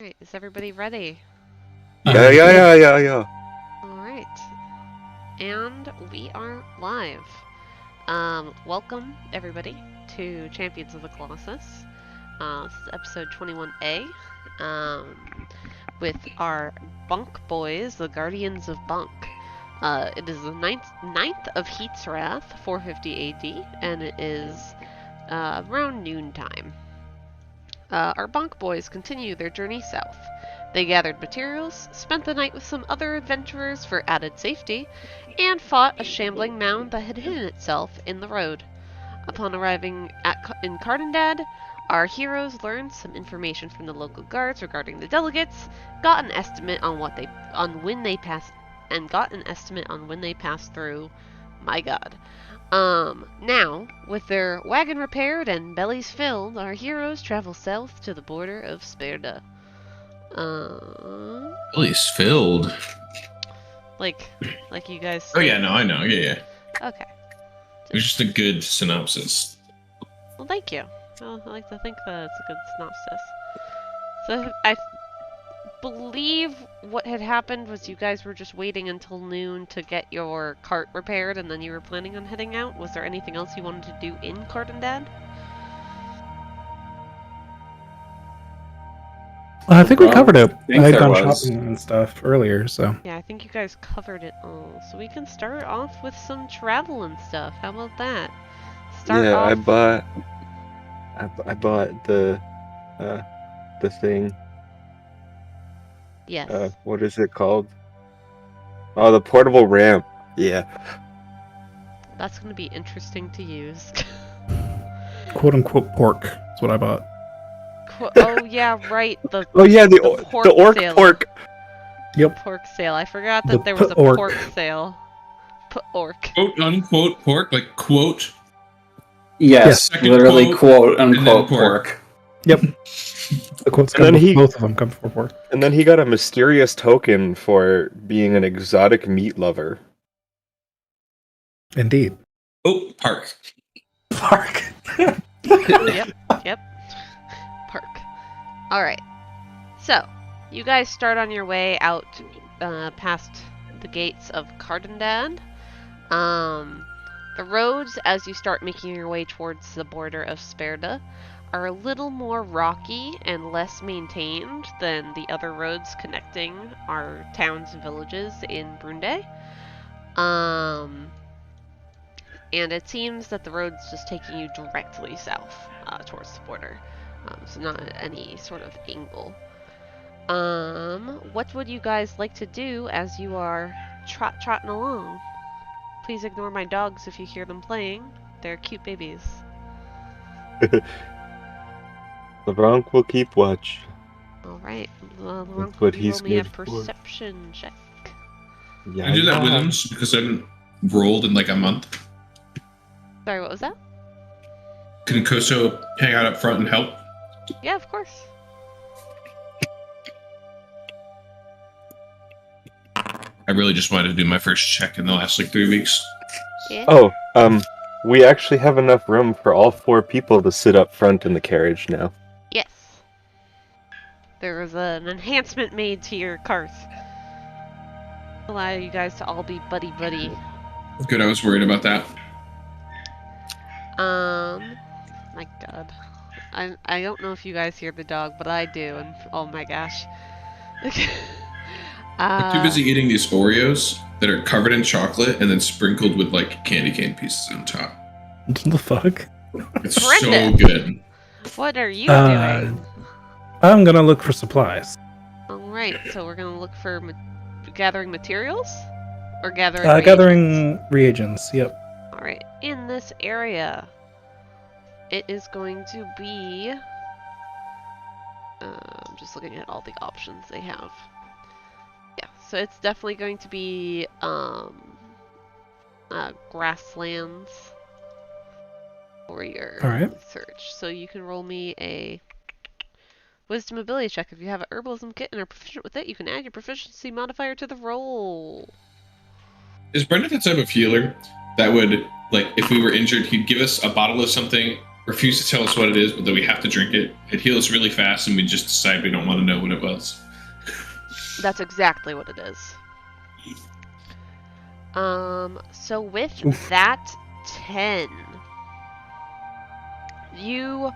Alright, is everybody ready? Yeah. Alright. And we are live. Welcome, everybody, to Champions of the Colossus. This is episode 21A, with our Bonk Boys, the Guardians of Bonk. It is the 9th of Heat's Wrath, 450 AD, and it is around noontime. Our Bonk Boys continue their journey south. They gathered materials, spent the night with some other adventurers for added safety, and fought a shambling mound that had hidden itself in the road. Upon arriving in Cardindad, our heroes learned some information from the local guards regarding the delegates, got an estimate on when they passed through. My God. Now, with their wagon repaired and bellies filled, our heroes travel south to the border of Sperda. Bellies filled. Like you guys. Oh yeah, no, I know. Yeah. Okay. It was just a good synopsis. Well, thank you. Well, I like to think that it's a good synopsis. So I believe what had happened was you guys were just waiting until noon to get your cart repaired, and then you were planning on heading out. Was there anything else you wanted to do in Cardindad? I think we covered it. I had gone was. shopping and stuff earlier, so. Yeah, I think you guys covered it all. So we can start off with some travel and stuff. How about that? I bought the thing. Yes. What is it called? Oh, the portable ramp. Yeah. That's going to be interesting to use. Quote unquote pork is what I bought. Oh yeah, right. The orc sale. pork. Yep. Pork sale. I forgot that there was a orc. pork sale. Orc. Quote unquote pork, like quote. Yes, Second literally quote and then unquote pork. pork. Yep. The quotes And then both of them come for pork. And then he got a mysterious token for being an exotic meat lover. Indeed. Oh, park. Pork. Yep. Park. Alright. So, you guys start on your way out past the gates of Cardindad. The roads, as you start making your way towards the border of Sperda, are a little more rocky and less maintained than the other roads connecting our towns and villages in Brendeth. And it seems that the road's just taking you directly south towards the border. So not at any sort of angle. What would you guys like to do as you are trotting along? Please ignore my dogs if you hear them playing. They're cute babies. Luronk will keep watch. Alright. That's what he's roll me a good for. perception check. Yeah. I do that with him because I haven't rolled in like a month. Sorry, what was that? Can Koso hang out up front and help? Yeah, of course. I really just wanted to do my first check in the last like 3 weeks. Yeah. Oh, we actually have enough room for all 4 people to sit up front in the carriage now. Yes. There was an enhancement made to your cart. Allow you guys to all be buddy-buddy. Good, I was worried about that. My God. I don't know if you guys hear the dog, but I do, and oh my gosh. I'm too busy eating these Oreos that are covered in chocolate and then sprinkled with like candy cane pieces on top. What the fuck? It's Brendeth. so good. What are you doing? I'm gonna look for supplies. Alright, so we're gonna look for gathering materials? Or gathering Gathering reagents, yep. Alright, in this area, it is going to be... I'm just looking at all the options they have. Yeah, so it's definitely going to be grasslands for your search. So you can roll me a wisdom ability check. If you have an herbalism kit and are proficient with it, you can add your proficiency modifier to the roll. Is Brendeth the type of healer that would, like, if we were injured, he'd give us a bottle of something refuse to tell us what it is, but that we have to drink it. It heals really fast, and we just decide we don't want to know what it was. That's exactly what it is. So with that 10, you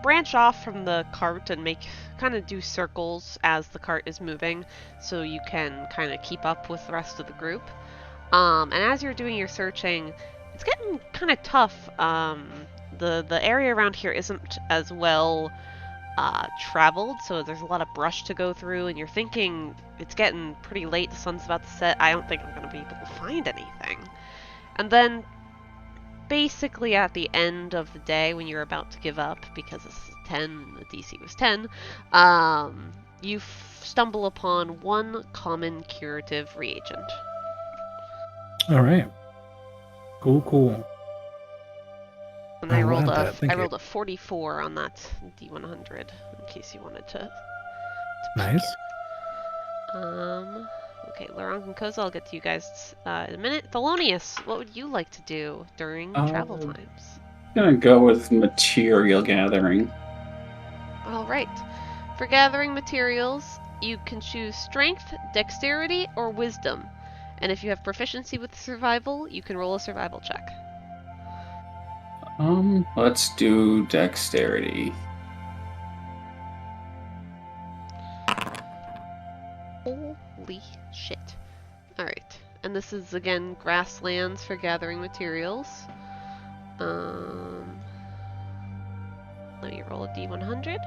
branch off from the cart and kind of do circles as the cart is moving, so you can kind of keep up with the rest of the group. And as you're doing your searching, it's getting kind of tough. The area around here isn't as well traveled, so there's a lot of brush to go through, and you're thinking it's getting pretty late, the sun's about to set, I don't think I'm going to be able to find anything. And then basically at the end of the day, when you're about to give up, because this is 10, the DC was 10, you stumble upon one common curative reagent. Alright. Cool. And I rolled Thank you. a 44 on that D100, in case you wanted to Nice. okay, Luronk and Koso, I'll get to you guys in a minute. Thelonious, what would you like to do during travel times? I'm gonna go with material gathering. Alright. For gathering materials, you can choose strength, dexterity, or wisdom. And if you have proficiency with survival, you can roll a survival check. Let's do dexterity. Holy shit. Alright. And this is, again, grasslands for gathering materials. Let me roll a D100.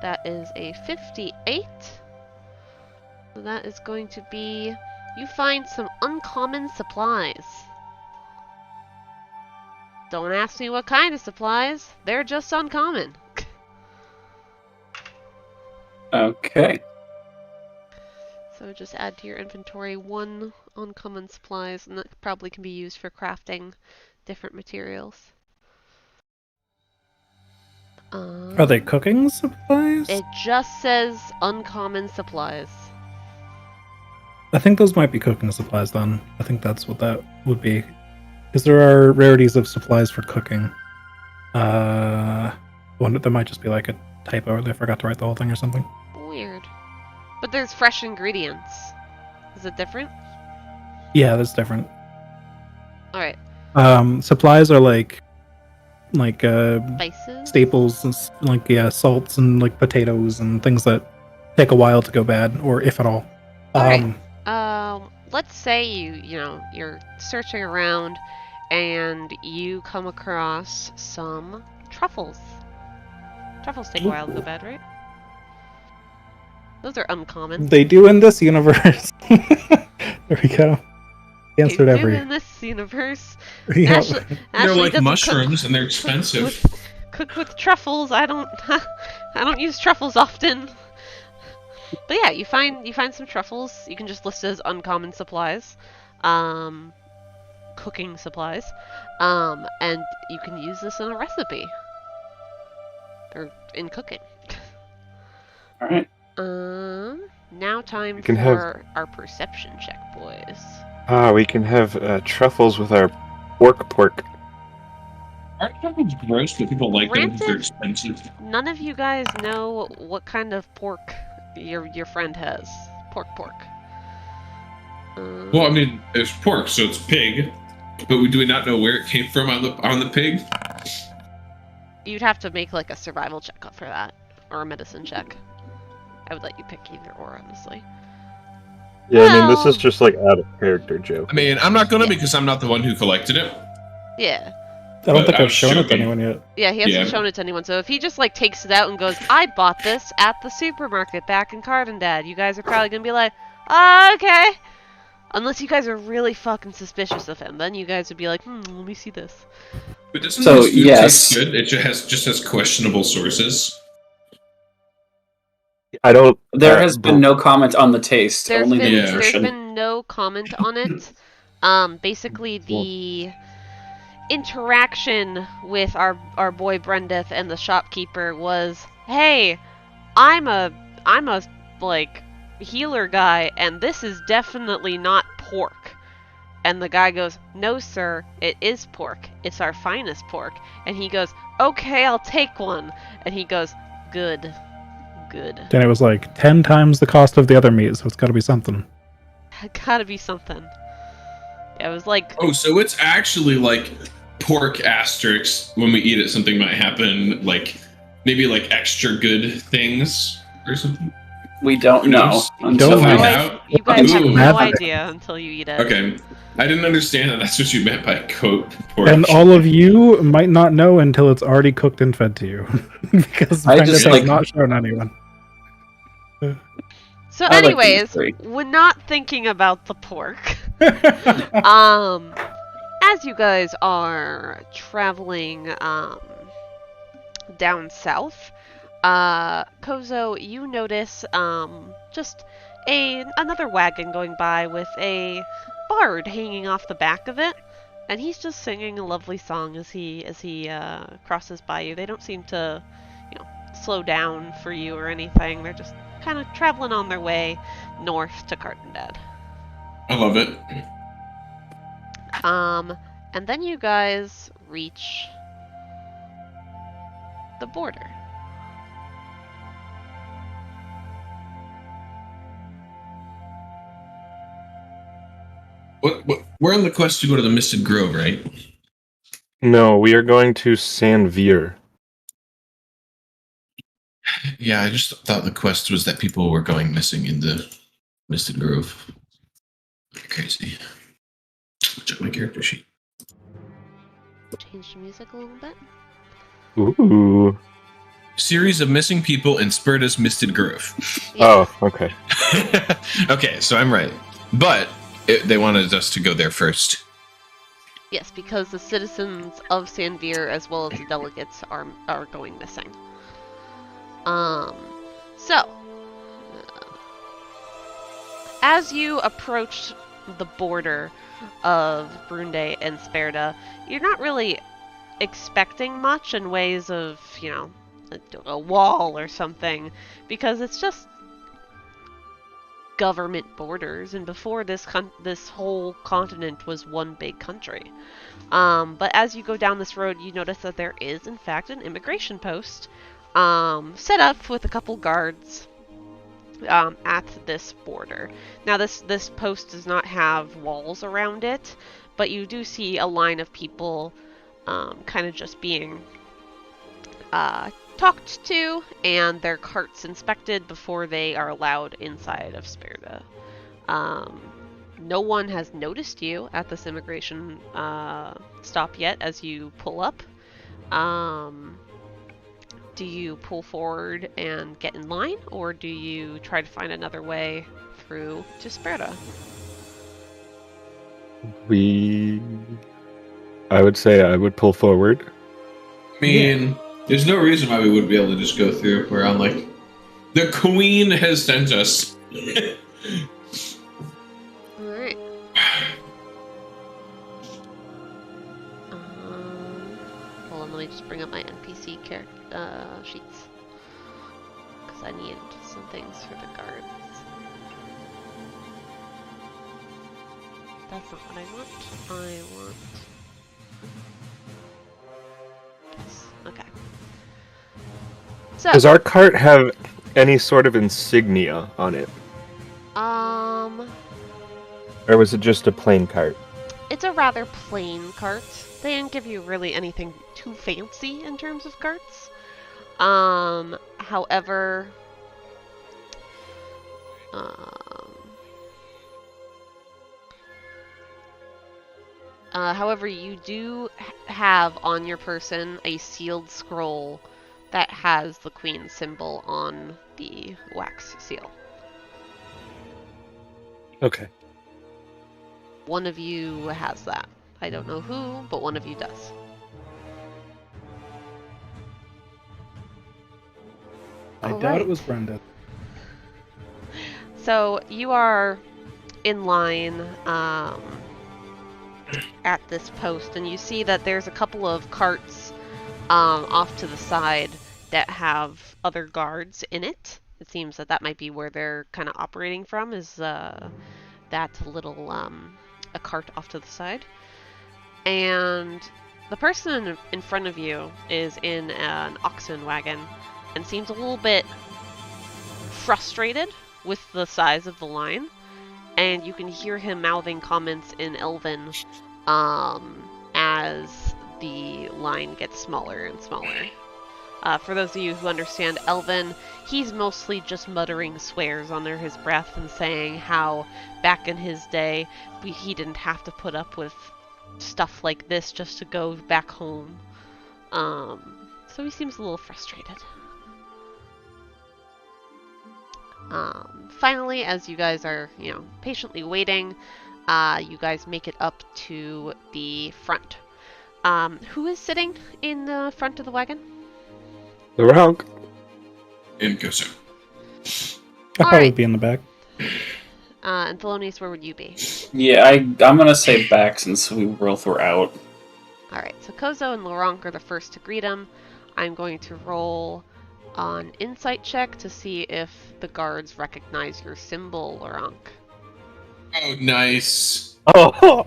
That is a 58. So that is going to be... You find some uncommon supplies. Don't ask me what kind of supplies. They're just uncommon. Okay. So just add to your inventory one uncommon supplies, and that probably can be used for crafting different materials. Are they cooking supplies? It just says uncommon supplies. I think those might be cooking supplies then. I think that's what that would be. Because there are rarities of supplies for cooking. There might just be like a typo, or they forgot to write the whole thing or something. Weird. But there's fresh ingredients. Is it different? Yeah, that's different. Alright. Supplies are like Spices? staples, and salts and like potatoes and things that take a while to go bad, or if at all. Alright. Let's say you're searching around and you come across some truffles. Truffles take a while to go bad, right? Those are uncommon. They do in this universe. There we go. Answered They do every. in this universe. Yeah. Ashley They're like doesn't mushrooms, and they're expensive. Cook with truffles. I don't use truffles often. But yeah, you find some truffles. You can just list it as uncommon supplies, cooking supplies, and you can use this in a recipe or in cooking. All right. Now time can for our perception check, boys. We can have truffles with our pork. Aren't truffles gross, but people like them because they're Granted, expensive? None of you guys know what kind of pork your friend has. Pork. Well, I mean, it's pork, so it's pig. But do we not know where it came from on the pig? You'd have to make like a survival check for that, or a medicine check. I would let you pick either or, honestly. Yeah, I mean, this Well- is just like out of character joke. I mean, I'm not gonna Yeah. because I'm not the one who collected it. Yeah. I don't But think I I've was shown it to joking. anyone yet. Yeah, he hasn't Yeah. shown it to anyone, so if he just like takes it out and goes, I bought this at the supermarket back in Cardindad, you guys are probably gonna be like, okay. Unless you guys are really fucking suspicious of him, then you guys would be like, let me see this. But doesn't So, this food yes. taste good? It just has questionable sources. I don't. There has been no comment on the taste, There's only the been, Yeah. there's nutrition. been no comment on it. Basically the interaction with our boy Brendeth and the shopkeeper was, hey, I'm a like healer guy, and this is definitely not pork. And the guy goes, "No, sir, it is pork. It's our finest pork." And he goes, "Okay, I'll take one." And he goes, "Good, good." Then it was like 10 times the cost of the other meat, so it's got to be something. Gotta be something. Yeah, it was like, Oh, so it's actually like pork asterisk. When we eat it, something might happen, like maybe like extra good things or something. We don't Who know. knows? Until Don't Find know. out. you guys have Ooh. no idea until you eat it. Okay. I didn't understand that that's what you meant by quote pork. And all of you might not know until it's already cooked and fed to you. Because I Brendeth just, has like- not shown anyone. So, I like anyways, these three. we're not thinking about the pork. As you guys are traveling down south, Koso, you notice just another wagon going by with a bard hanging off the back of it, and he's just singing a lovely song as he crosses by you. They don't seem to, slow down for you or anything. They're just kind of traveling on their way north to Cardindad. I love it. And then you guys reach the border. What? We're on the quest to go to the Misted Grove, right? No, we are going to Sanvier. Yeah, I just thought the quest was that people were going missing in the Misted Grove. Crazy. Check my character sheet. Change the music a little bit. Ooh. Series of missing people in Sperda's Misted Grove. Oh, okay. Okay, so I'm right. But they wanted us to go there first. Yes, because the citizens of Sanvier as well as the delegates are going missing. As you approach the border of Brendeth and Sperda, you're not really expecting much in ways of, a wall or something, because it's just government borders, and before this whole continent was one big country. But as you go down this road, you notice that there is, in fact, an immigration post set up with a couple guards at this border. Now, this post does not have walls around it, but you do see a line of people kind of just being talked to, and their carts inspected before they are allowed inside of Sperda. No one has noticed you at this immigration stop yet as you pull up. Do you pull forward and get in line, or do you try to find another way through to Sperda? I would say I would pull forward. I mean, there's no reason why we wouldn't be able to just go through. We're on, like, the Queen has sent us. Alright. Hold on, let me just bring up my NPC character sheets. Because I need some things for the guards. That's not what I want. I want... Yes, okay. So, Does our cart have any sort of insignia on it? Or was it just a plain cart? it's a rather plain cart. They didn't give you really anything too fancy in terms of carts. However, you do have on your person a sealed scroll that has the Queen symbol on the wax seal. Okay. One of you has that. I don't know who, but one of you does. I doubt Alright. it was Brendeth. So you are in line at this post, and you see that there's a couple of carts off to the side that have other guards in it. It seems that that might be where they're kind of operating from, is that little a cart off to the side. And the person in front of you is in an oxen wagon and seems a little bit frustrated with the size of the line. And you can hear him mouthing comments in Elven as the line gets smaller and smaller. For those of you who understand Elven, he's mostly just muttering swears under his breath and saying how back in his day he didn't have to put up with stuff like this just to go back home. So he seems a little frustrated. Finally, as you guys are, patiently waiting, you guys make it up to the front. Who is sitting in the front of the wagon? Luronk. And Koso. I'll probably Alright. be in the back. And Thelonious, where would you be? Yeah, I'm gonna say back since we both were out. Alright, so Koso and Luronk are the first to greet him. I'm going to roll an insight check to see if the guards recognize your symbol, Luronk. Oh, nice. Oh,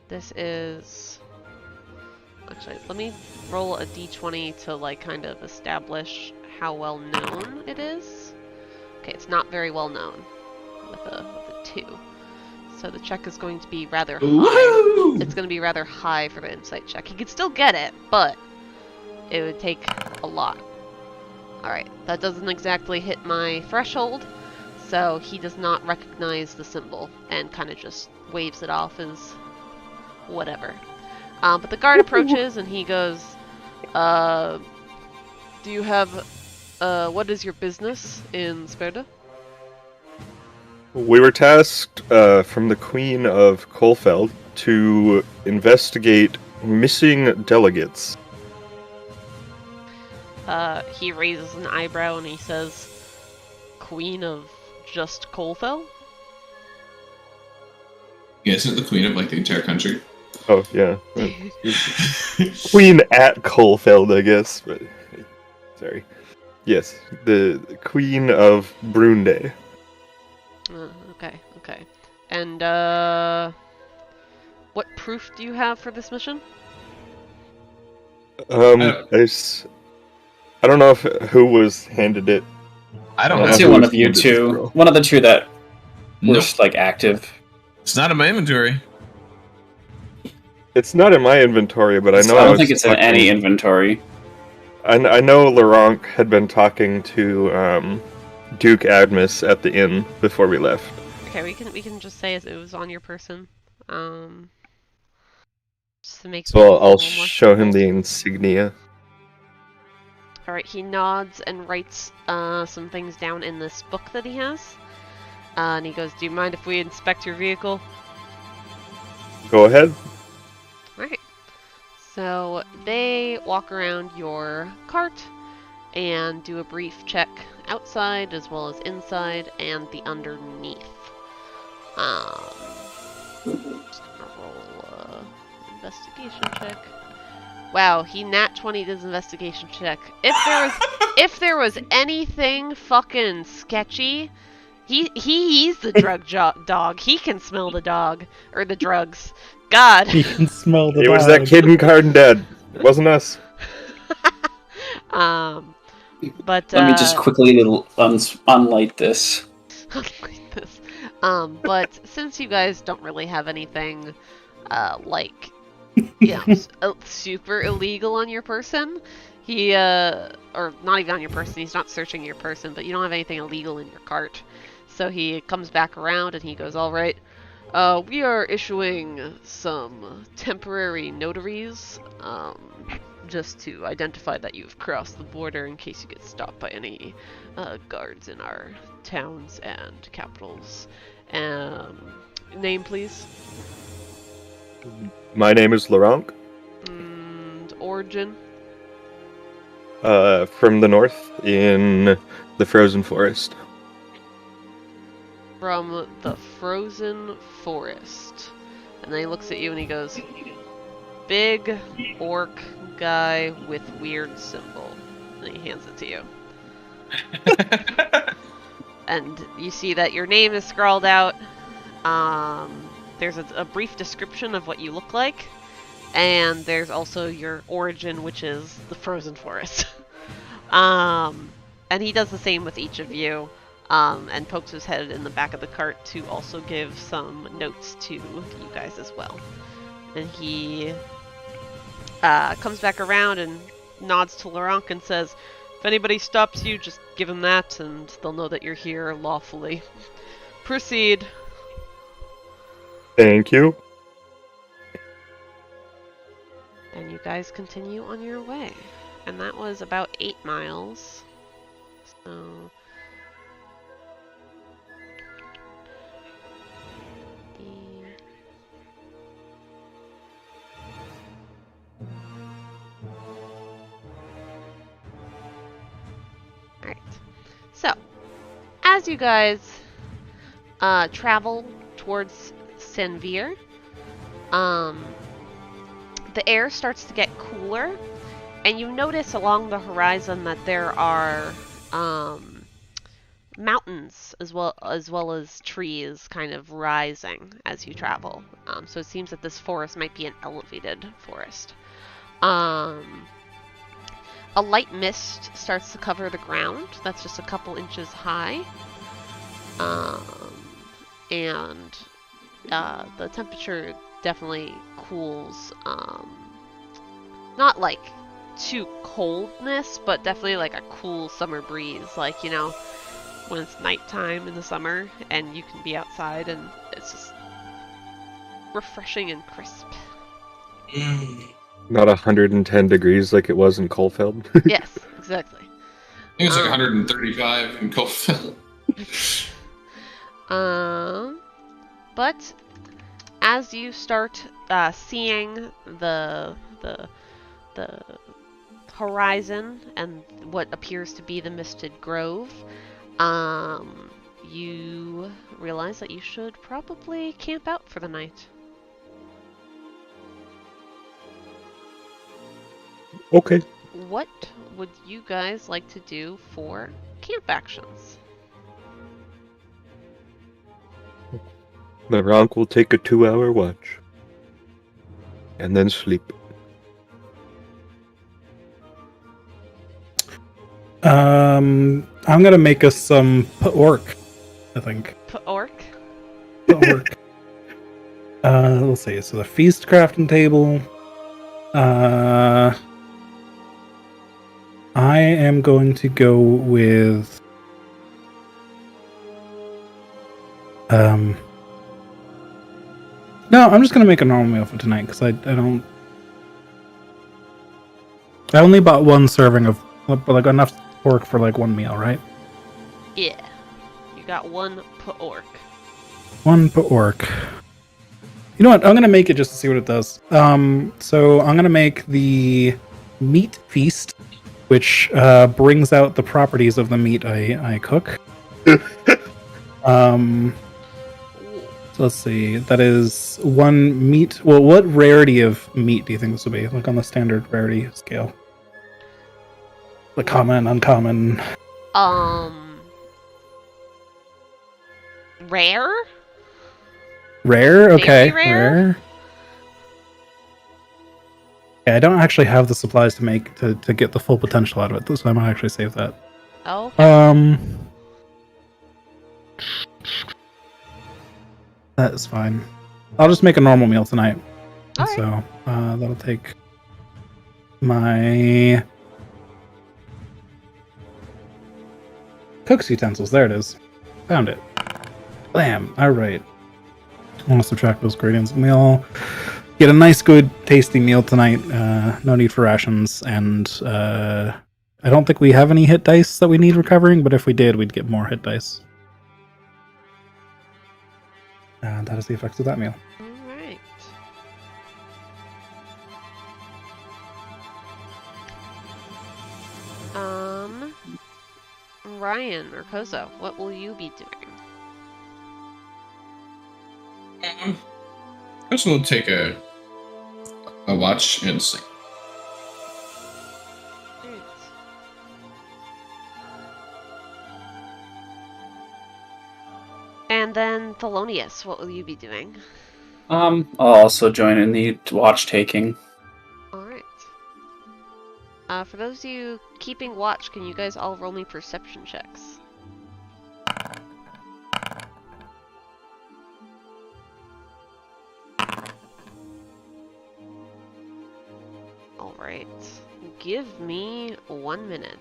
This is... Actually, let me roll a d20 to, kind of establish how well known it is. Okay, it's not very well known with a 2. So the check is going to be rather high. Woo! It's going to be rather high for the insight check. He could still get it, but it would take a lot. Alright, that doesn't exactly hit my threshold, so he does not recognize the symbol and kind of just waves it off as whatever. But the guard approaches and he goes, do you have, what is your business in Sperda? we were tasked from the Queen of Kolfeld to investigate missing delegates. He raises an eyebrow and he says, Queen of just Kolfeld? Yeah, isn't it the queen of the entire country? Oh, yeah. Queen at Kolfeld, I guess. But sorry. Yes, the Queen of Brendeth. Okay. And, what proof do you have for this mission? I don't know who was handed it. I don't Well, know. Let's see who one was of you handed this two. scroll. One of the two that were Nope. active. It's not in my inventory. It's not in my inventory, but I know. I don't was think it's in talking- any inventory. I know Luronk had been talking to Duke Admus at the inn before we left. Okay, we can just say it was on your person. Just to make So things a I'll little more show him simple. the insignia. Alright, he nods and writes some things down in this book that he has. And he goes, do you mind if we inspect your vehicle? Go ahead. Alright. So they walk around your cart and do a brief check outside as well as inside and the underneath. Just gonna roll investigation check. Wow, he nat 20'd his investigation check. If there was anything fucking sketchy, he's the drug dog. He can smell the dog or the drugs. God. You can smell the It was dog. that kid in Cardindad. It wasn't us. But Let me just quickly unlight this. like this. But since you guys don't really have anything super illegal on your person, he or not even on your person, he's not searching your person, but you don't have anything illegal in your cart. So he comes back around and he goes, all right, we are issuing some temporary notaries, just to identify that you've crossed the border in case you get stopped by any guards in our towns and capitals. Name, please. My name is Luronk. And origin. From the north in the frozen forest. From the frozen forest. And then he looks at you and he goes, big orc guy with weird symbol. And he hands it to you. And you see that your name is scrawled out. There's a brief description of what you look like. And there's also your origin, which is the frozen forest. And he does the same with each of you. And pokes his head in the back of the cart to also give some notes to you guys as well. And he comes back around and nods to Luronk and says, "If anybody stops you, just give them that, and they'll know that you're here lawfully. Proceed." Thank you. And you guys continue on your way. And that was about 8 miles. So... Alright. So, as you guys travel towards Senvir, the air starts to get cooler, and you notice along the horizon that there are mountains as well as trees kind of rising as you travel. So it seems that this forest might be an elevated forest. A light mist starts to cover the ground. That's just a couple inches high. And the temperature definitely cools. Not like too coldness, but definitely like a cool summer breeze. Like, you know, when it's nighttime in the summer and you can be outside and it's just refreshing and crisp. Not 110 degrees like it was in Colfeld. Yes, exactly. It was like 135 in Colfeld. But as you start seeing the horizon and what appears to be the misted grove, you realize that you should probably camp out for the night. Okay. What would you guys like to do for camp actions? Luronk will take a 2-hour watch. And then sleep. I'm gonna make us some orc, I think. Orc? Orc. Let's see. So the feast crafting table. I am going to go with no, I'm just gonna make a normal meal for tonight because I only bought one serving of like enough pork for like one meal, right? Yeah. You got one orc. One orc. You know what? I'm gonna make it just to see what it does. So I'm gonna make the meat feast, which brings out the properties of the meat I cook. So let's see. That is one meat. Well, what rarity of meat do you think this will be? Like on the standard rarity scale? Like common, uncommon. Rare? Rare? Okay. Very rare? Yeah, I don't actually have the supplies to make to get the full potential out of it, so I might actually save that. Oh. That is fine. I'll just make a normal meal tonight. All right. So that'll take my cook's utensils. There it is. Found it. Bam. All right. I want to subtract those gradients, and we'll get a nice, good, tasty meal tonight. No need for rations, and I don't think we have any hit dice that we need recovering, but if we did, we'd get more hit dice. And that is the effects of that meal. Alright. Ryan or Koso, what will you be doing? I guess we'll take a watch and sleep. then Thelonious, what will you be doing? I'll also join in the watch taking. Alright. For those of you keeping watch, can you guys all roll me perception checks? Alright. Give me 1 minute.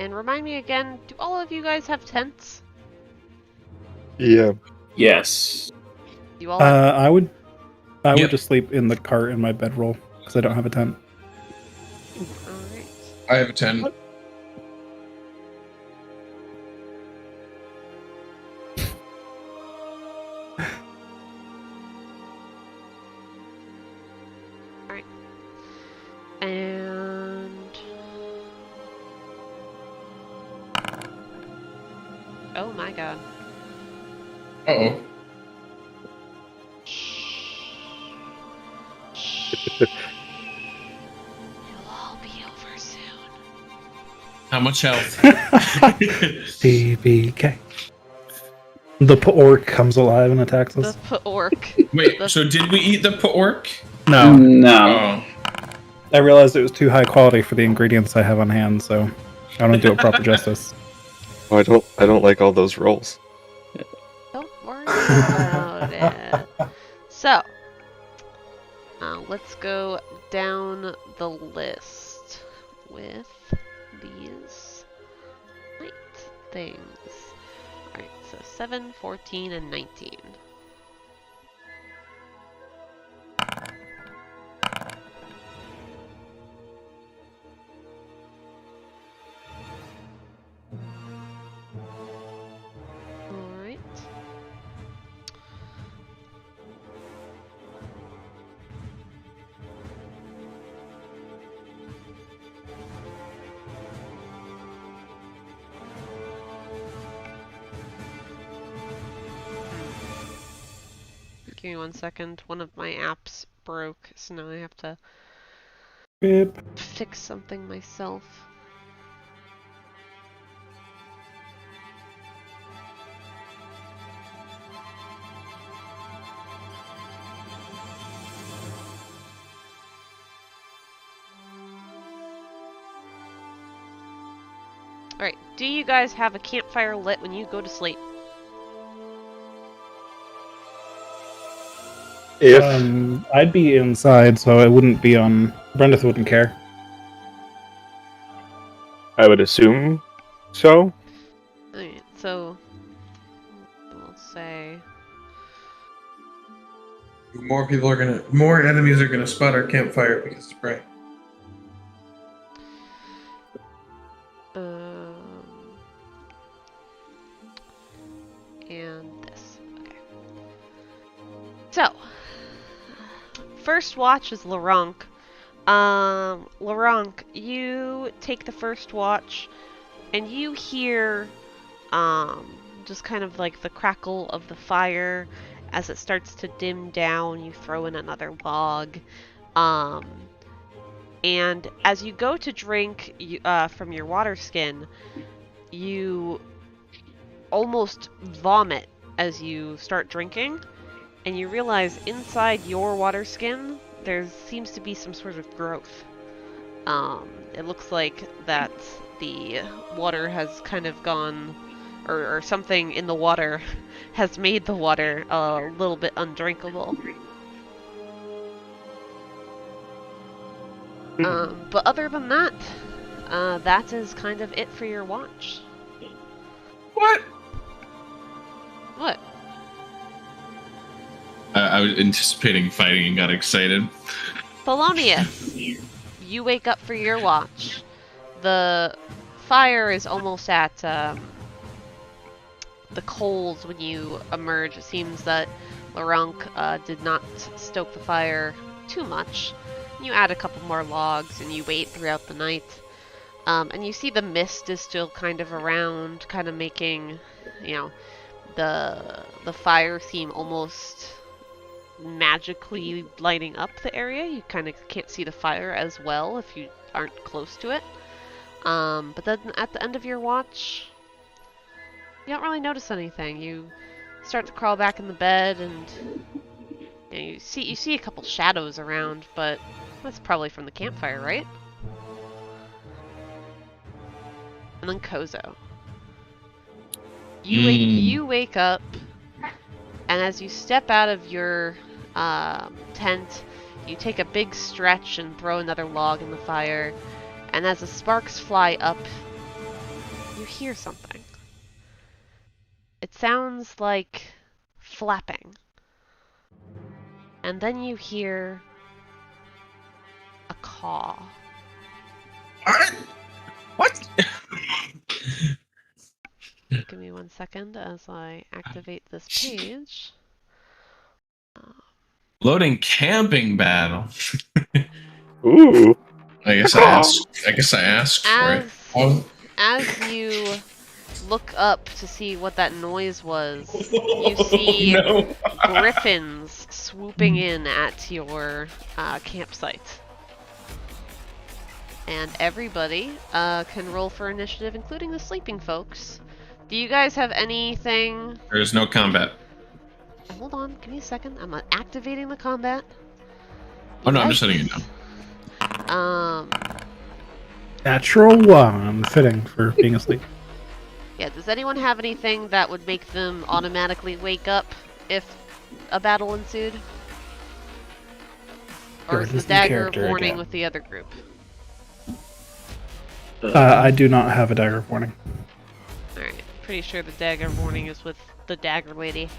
And remind me again, do all of you guys have tents? Yeah. Yes. You all have... I would Yep. just sleep in the cart in my bedroll because I don't have a tent. Alright. I have a 10. And... Oh my god. Uh-oh. It'll all be over soon. How much health? BBK. The orc comes alive and attacks us. The orc. Wait, so did we eat the pork? No, No. Oh. I realized it was too high quality for the ingredients I have on hand, so I don't do it proper justice. Oh, I don't like all those rolls. Don't worry about it. So, let's go down the list with these night things. Alright, so 7, 14, and 19. Alright. Give me 1 second. One of my apps broke, so now I have to Beep. fix something myself. Alright, do you guys have a campfire lit when you go to sleep? If I'd be inside, so it wouldn't be on. Brendeth wouldn't care. I would assume so. Alright, so we'll say More enemies are gonna spot our campfire because it's bright. and this. Okay. So, first watch is Luronk. Luronk, you take the first watch, and you hear, just kind of like the crackle of the fire as it starts to dim down. You throw in another log, and as you go to drink from your water skin, you almost vomit as you start drinking, and you realize inside your water skin there seems to be some sort of growth. It looks like that the water has kind of gone, or something in the water has made the water a little bit undrinkable. But other than that, that is kind of it for your watch. What? What? I was anticipating fighting and got excited. Thelonious, you wake up for your watch. The fire is almost at the coals when you emerge. It seems that Luronk did not stoke the fire too much. You add a couple more logs and you wait throughout the night. And you see the mist is still kind of around, kind of making, the fire seem almost magically lighting up the area. You kind of can't see the fire as well if you aren't close to it. But then at the end of your watch, you don't really notice anything. You start to crawl back in the bed, and you see a couple shadows around, but that's probably from the campfire, right? And then Koso. You wake up, and as you step out of your tent, you take a big stretch and throw another log in the fire, and as the sparks fly up, you hear something. It sounds like flapping. And then you hear a caw. What? Give me 1 second as I activate this page. Loading camping battle. Ooh. I guess I asked for it. As you look up to see what that noise was, you see griffins swooping in at your campsite. And everybody can roll for initiative, including the sleeping folks. Do you guys have anything? There is no combat. Hold on, give me a second. I'm activating the combat. Oh no, I'm just setting it down. Natural 1, fitting for being asleep. Yeah, does anyone have anything that would make them automatically wake up if a battle ensued? Or is the dagger of warning with the other group? I do not have a dagger of warning. Alright, pretty sure the dagger of warning is with the dagger lady.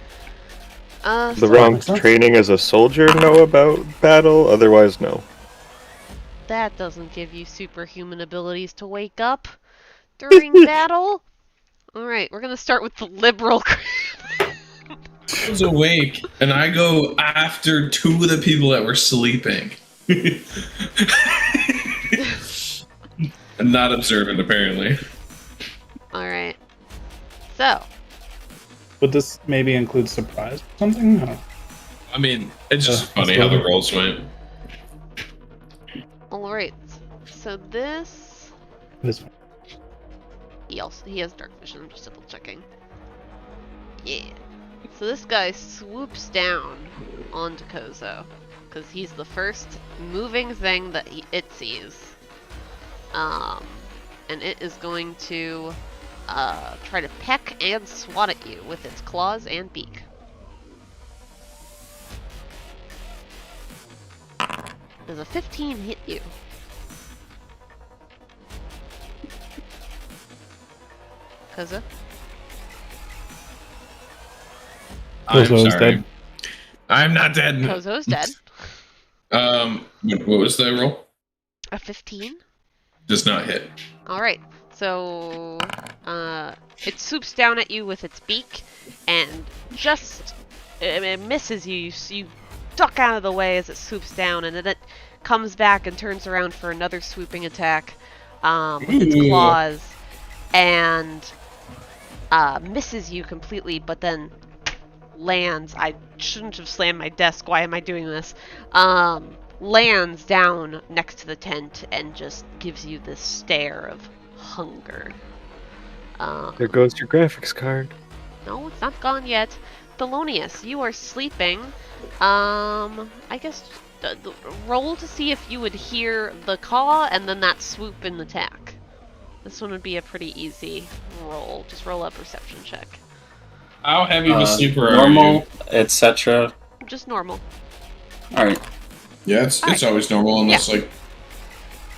Luronk's training as a soldier know about battle, otherwise no. That doesn't give you superhuman abilities to wake up during battle. Alright, we're gonna start with the liberal. I was awake, and I go after two of the people that were sleeping. And not observant, apparently. Alright. So. Would this maybe include surprise or something? I mean, it's just funny how the rolls went. Alright. So this... He has dark vision, I'm just double checking. Yeah. So this guy swoops down onto Koso, because he's the first moving thing that it sees. And it is going to try to peck and swat at you with its claws and beak. Does a 15 hit you? Koso? Koso's dead. I'm not dead. Koso's dead. What was the roll? A 15? Does not hit. Alright, so it swoops down at you with its beak, and just it misses you. You duck out of the way as it swoops down, and then it comes back and turns around for another swooping attack with its claws, and misses you completely, but then lands. I shouldn't have slammed my desk. Why am I doing this? Lands down next to the tent and just gives you this stare of hunger. There goes your graphics card. No, it's not gone yet. Thelonious, you are sleeping. I guess roll to see if you would hear the caw and then that swoop in the attack. This one would be a pretty easy roll. Just roll a perception check. How heavy of a sleeper are normal, you? etc. Just normal. Alright. Yeah, it's always normal unless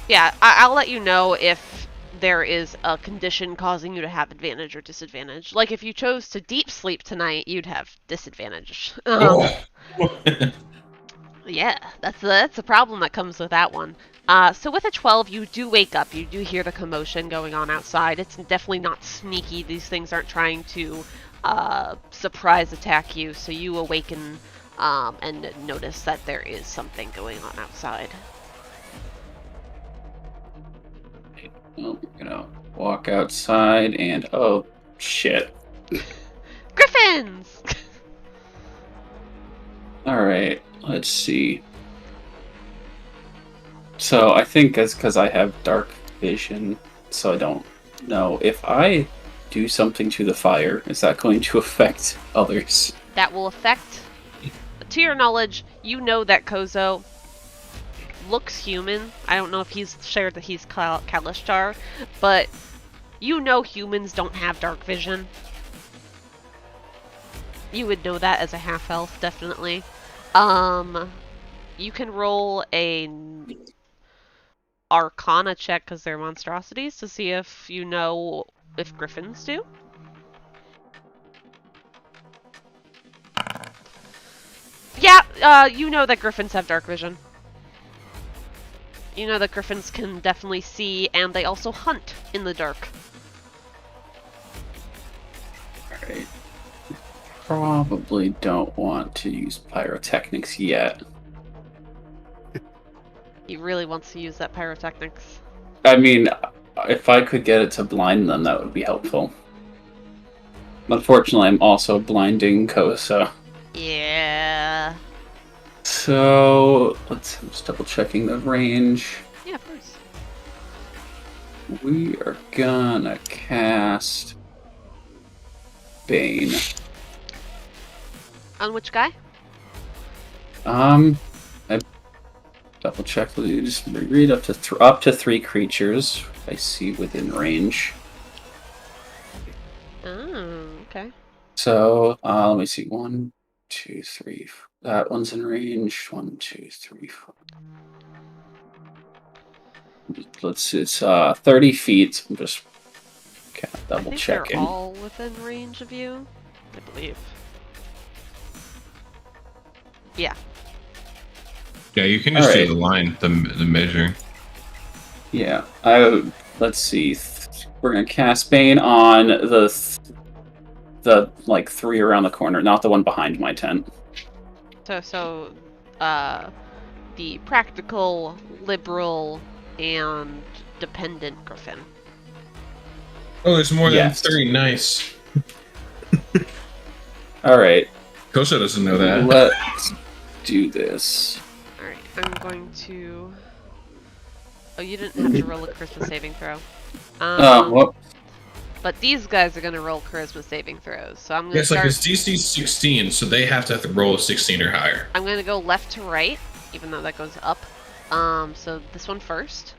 Yeah, I'll let you know if there is a condition causing you to have advantage or disadvantage. Like if you chose to deep sleep tonight, you'd have disadvantage. Yeah, that's a problem that comes with that one. So with a 12, you do wake up. You do hear the commotion going on outside. It's definitely not sneaky. These things aren't trying to surprise attack you. So you awaken and notice that there is something going on outside. Well, we're gonna walk outside and oh shit. Griffin! Griffins! Alright, let's see. So I think it's because I have dark vision, so I don't know. If I do something to the fire, is that going to affect others? That will affect... To your knowledge, you know that Koso looks human. I don't know if he's shared that he's Kalashtar, but you know humans don't have dark vision. You would know that as a half-elf, definitely. You can roll a Arcana check, because they're monstrosities, to see if you know if griffins do. Yeah, you know that griffins have dark vision. You know that griffins can definitely see, and they also hunt in the dark. Alright. Probably don't want to use pyrotechnics yet. He really wants to use that pyrotechnics. I mean, if I could get it to blind them, that would be helpful. Unfortunately, I'm also blinding Koso. Yeah. So, let's just double checking the range. Yeah, of course. We are gonna cast Bane. On which guy? I double check. You just read up to 3 creatures I see within range. Oh, okay. So, let me see. 1, 2, 3. That one's in range. 1, 2, 3, 4. Let's see. It's 30 feet. I'm just kind of double checking. They're all within range of you, I believe. Yeah. Yeah, you can just Alright. do the line, the measure. Yeah. Let's see. We're gonna cast Bane on the like 3 around the corner, not the one behind my tent. So, the practical, liberal, and dependent griffin. Oh, there's more Yes. than 3. Nice. Alright, Koso doesn't know that. let's do this. Alright, I'm going to... Oh, you didn't have to roll a charisma saving throw. Well, But these guys are going to roll charisma saving throws, so I'm going Yeah, to it's like start... it's DC 16, so they have to roll a 16 or higher. I'm going to go left to right, even though that goes up. So this one first.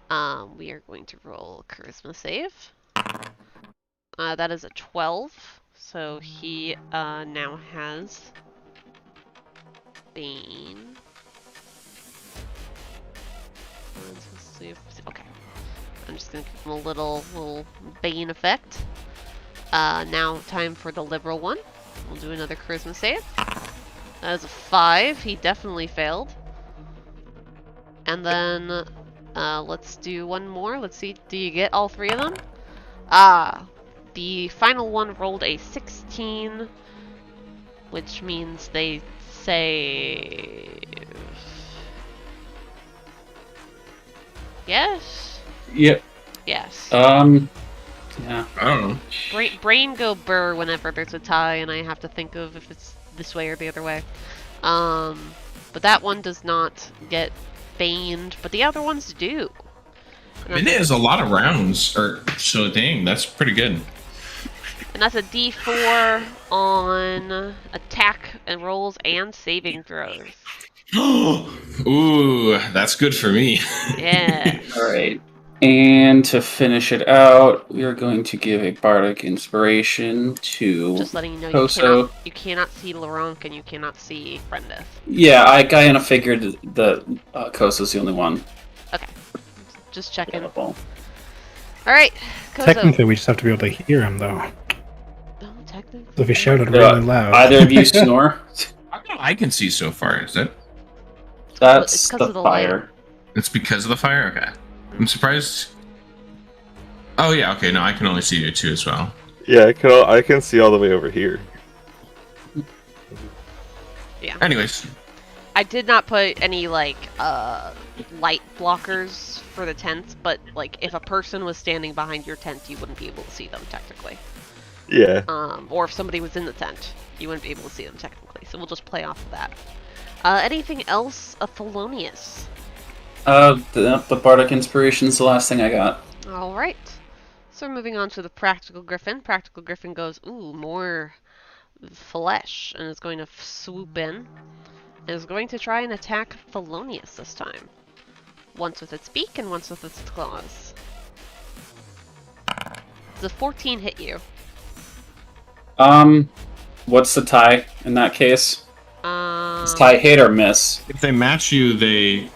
We are going to roll charisma save. That is a 12. So he now has Bane. Let's see if, okay. I'm just gonna give him a little Bane effect. Now time for the liberal one. We'll do another charisma save. That is a 5. He definitely failed. And then let's do one more. Let's see. Do you get all 3 of them? The final one rolled a 16, which means they save. Yes? yep. Yes. Yeah. I don't know. Brain go burr whenever there's a tie and I have to think of if it's this way or the other way. But that one does not get baned, but the other ones do. I mean, it is a lot of rounds, or so dang, that's pretty good. And that's a D4 on attack and rolls and saving throws. Ooh, that's good for me. Yeah. Alright. And to finish it out, we are going to give a bardic inspiration to Just letting you know Koso. you cannot see Luronk and you cannot see Brendeth. Yeah, I kind of figured that Koso's the only one Okay. Just checking. available. Alright, Koso. Technically, we just have to be able to hear him, though. No, technically. So if he shouted Yeah, really loud. Either of you snore? I can see so far. Is that? That's It's 'cause the of the light. fire. It's because of the fire. Okay, I'm surprised. Oh yeah. Okay, no, I can only see you too as well. Yeah, I can see all the way over here. Yeah. Anyways, I did not put any, like, light blockers for the tents, but, like, if a person was standing behind your tent, you wouldn't be able to see them, technically. Yeah. Or if somebody was in the tent, you wouldn't be able to see them technically. So we'll just play off of that. Anything else, Thelonious? The Bardic Inspiration's the last thing I got. All right. So we're moving on to the Practical Griffin. Practical Griffin goes, ooh, more flesh, and is going to swoop in. And is going to try and attack Thelonious this time. Once with its beak and once with its claws. Does a 14 hit you? What's the tie in that case? Is tie hit or miss? If they match you, they...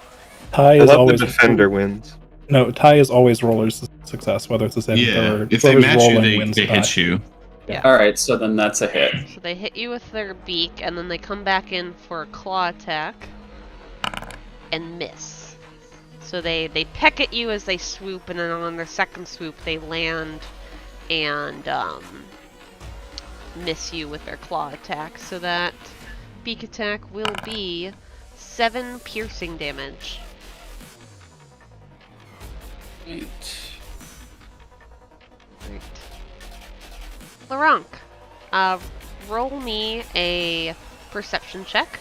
Tie I is love always the defender wins. No, tie is always roller's success, whether it's the same Yeah, or if they whoever's match you, rolling wins they tie. hit you. Yeah. Alright, so then that's a hit. So they hit you with their beak, and then they come back in for a claw attack. And miss. So they peck at you as they swoop, and then on their second swoop they land and miss you with their claw attack. So that beak attack will be 7 piercing damage. Right. Luronk, roll me a perception check.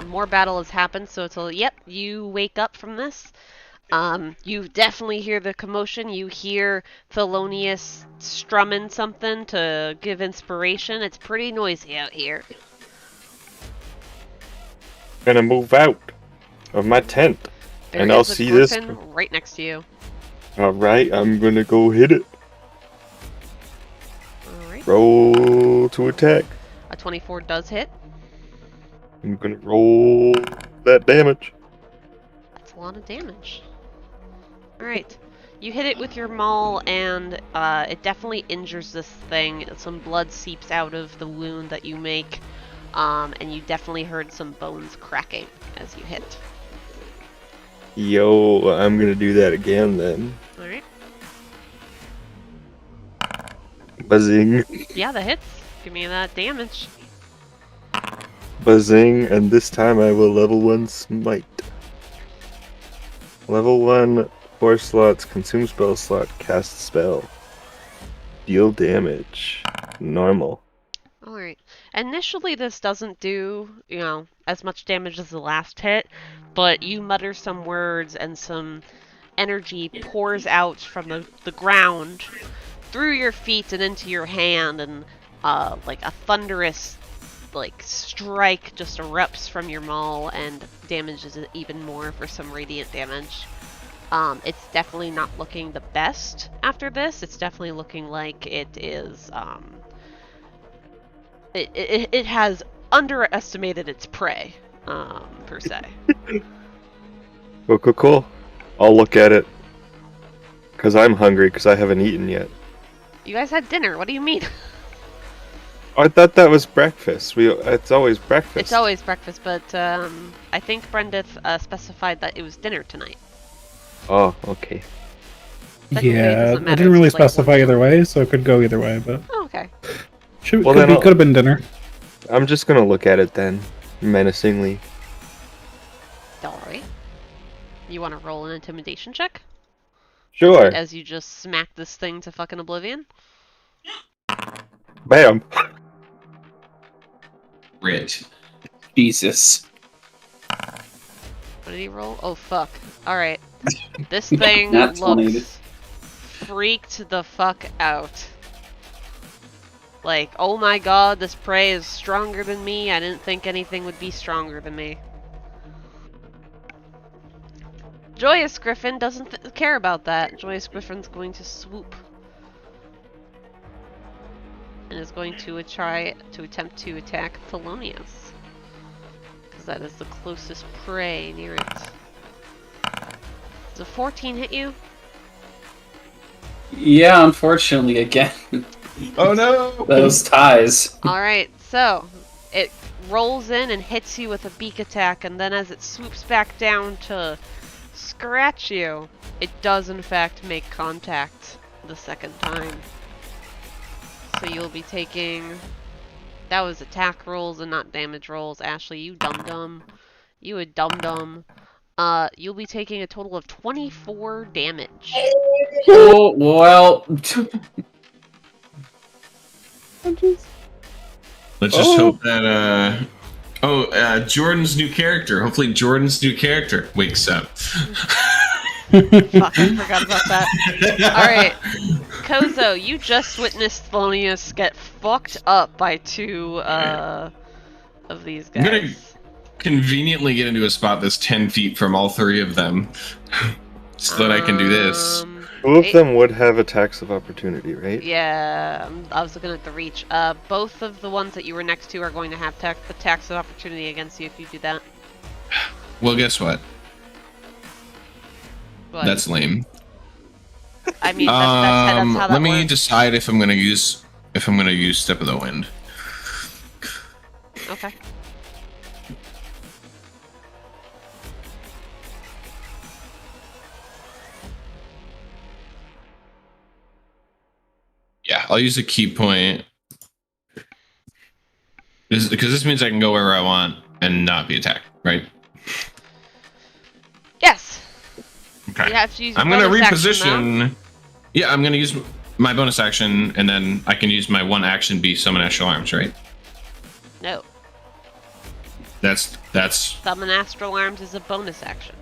More battle has happened, so it's a, yep, you wake up from this. You definitely hear the commotion. You hear Thelonious strumming something to give inspiration. It's pretty noisy out here. Gonna move out of my tent. There And I'll is a see this. griffin right next to you. Alright, I'm gonna go hit it. Alright. Roll to attack. A 24 does hit. I'm gonna roll that damage. That's a lot of damage. Alright. You hit it with your maul, and it definitely injures this thing. Some blood seeps out of the wound that you make, and you definitely heard some bones cracking as you hit. Yo, I'm gonna do that again then. Alright. Buzzing. Yeah, that hits. Give me that damage. Buzzing, and this time I will level 1 smite. Level 1, 4 slots, consume spell slot, cast spell. Deal damage. Normal. Alright. Initially this doesn't do, as much damage as the last hit, but you mutter some words and some energy pours out from the ground through your feet and into your hand, and like a thunderous strike just erupts from your maul and damages it even more for some radiant damage. It's definitely not looking the best after this. It's definitely looking like it is, it has underestimated its prey, per se. Cool. I'll look at it. Because I'm hungry, because I haven't eaten yet. You guys had dinner, what do you mean? I thought that was breakfast. It's always breakfast. It's always breakfast, but I think Brendeth specified that it was dinner tonight. Oh, okay. Technically, it Yeah, doesn't I matter, didn't really it's like specify one either way, so it could go either way, but Oh, okay. could Well, then I'll- have been dinner. I'm just gonna look at it then, menacingly. Alright. You want to roll an intimidation check? Sure. As you just smack this thing to fucking oblivion? Bam. Grit. Jesus. What did he roll? Oh, fuck. Alright. This thing Nat 20. looks freaked the fuck out. Like, oh my god, this prey is stronger than me. I didn't think anything would be stronger than me. Joyous Griffin doesn't care about that. Joyous Griffin's going to swoop. And is going to attempt to attack Thelonious. Because that is the closest prey near it. Does a 14 hit you? Yeah, unfortunately, again. Oh no! Those ties. Alright, so it rolls in and hits you with a beak attack, and then as it swoops back down to scratch you, it does in fact make contact the second time. So you'll be taking... That was attack rolls and not damage rolls. Ashley, you dum-dum. You a dum-dum. You'll be taking a total of 24 damage. Oh, well. Let's just hope that. Jordan's new character. Hopefully, Jordan's new character wakes up. Fuck, I forgot about that. Alright. Koso, you just witnessed Thelonious get fucked up by two of these guys. I'm gonna conveniently get into a spot that's 10 feet from all three of them. So that I can do this. Two of them would have attacks of opportunity, right? Yeah, I was looking at the reach. Both of the ones that you were next to are going to have attacks of opportunity against you if you do that. Well, guess what? What? That's lame. I mean, that's how that let me works. decide if I'm gonna use Step of the Wind. Okay. Yeah, I'll use a key point. Because this means I can go wherever I want and not be attacked, right? Yes. Okay. You have to use your I'm gonna bonus action, reposition. Yeah, I'm gonna use my bonus action, and then I can use my one action be summon astral arms, right? though. No. That's Summon astral arms is a bonus action.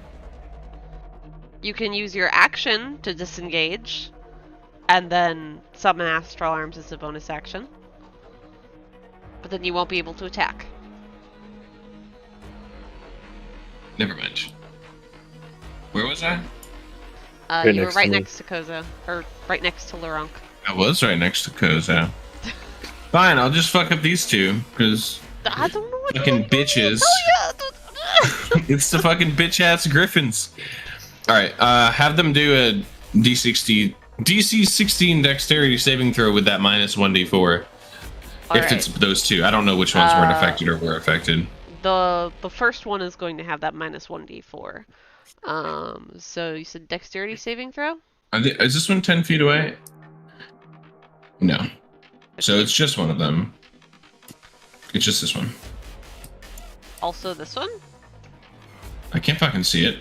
You can use your action to disengage, and then summon astral arms as a bonus action. But then you won't be able to attack. never mind. Where was I? Right You were next right to me. next to Koso, or right next to Luronk. I was right next to Koso. Fine, I'll just fuck up these two, because I don't know what fucking bitches. Oh yeah. It's the fucking bitch ass griffins. Alright, have them do a DC 16 dexterity saving throw with that minus 1d4. If it's those two. I don't know which ones weren't affected or were affected. The first one is going to have that minus 1d4. So you said dexterity saving throw? Is this one 10 feet away? No. So it's just one of them. It's just this one. Also this one? I can't fucking see it.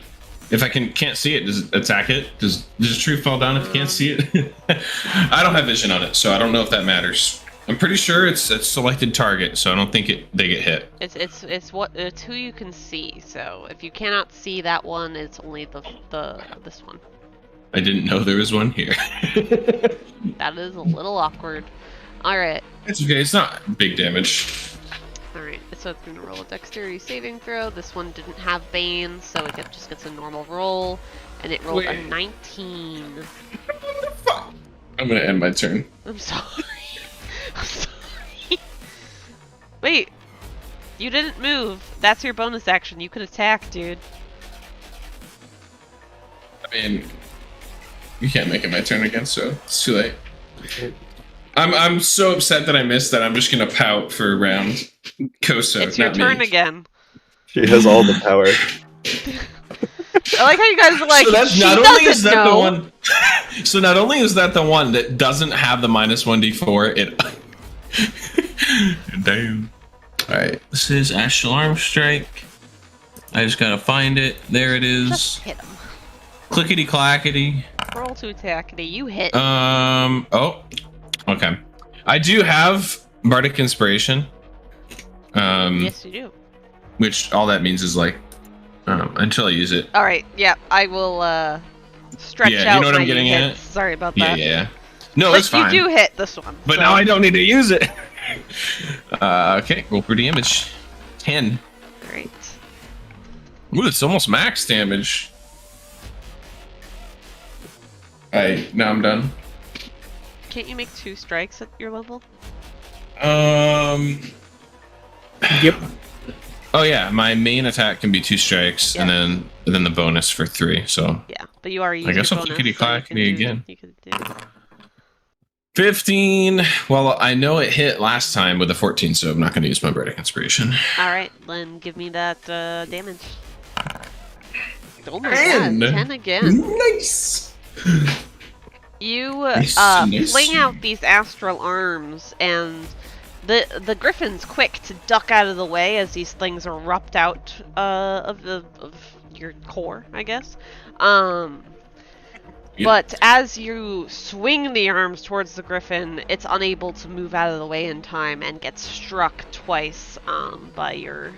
If I can't see it, does it attack it? Does a tree fall down if you can't see it? I don't have vision on it, so I don't know if that matters. I'm pretty sure it's a selected target, so I don't think they get hit. It's who you can see. So if you cannot see that one, it's only this one. I didn't know there was one here. That is a little awkward. All right. It's okay. It's not big damage. Alright, so it's going to roll a dexterity saving throw. This one didn't have Bane, so it just gets a normal roll. And it rolled a 19. I'm gonna end my turn. I'm sorry. I'm sorry. Wait. You didn't move. That's your bonus action. You could attack, dude. I mean, you can't make it my turn again, so it's too late. I'm so upset that I missed that I'm just gonna pout for a round. Koso, It's your not turn me. again. She has all the power. I like how you guys are like, So that's she not doesn't only is that know. the one. So not only is that the one that doesn't have the minus 1d4, it. Damn. All right, this is Astral Arm Strike. I just gotta find it. There it is. Just hit him. Clickety clackety. Roll to attack. You hit. Oh. Okay. I do have Bardic Inspiration. Yes, you do. Which all that means is like, until I use it. Alright, yeah, I will, stretch Yeah, you out know what my I'm getting hits. at? Sorry about Yeah, that. yeah. No, But it's fine. you do hit this one. But so. now I don't need to use it. Okay, roll for damage. 10. Great. Ooh, it's almost max damage. Alright, now I'm done. Can't you make 2 strikes at your level? Yep. Oh yeah, my main attack can be 2 strikes, Yeah. and then the bonus for 3. So Yeah, but you already used guess your I'll bonus, clickety so you can clackety do- again. You could do. 15. Well, I know it hit last time with a 14, so I'm not going to use my Bardic Inspiration. Alright, then give me that damage. Oh my 10. god, 10 again. Nice. You Nice. fling out these astral arms, and the griffin's quick to duck out of the way as these things erupt out of your core, I guess. But as you swing the arms towards the griffin, it's unable to move out of the way in time and gets struck twice by your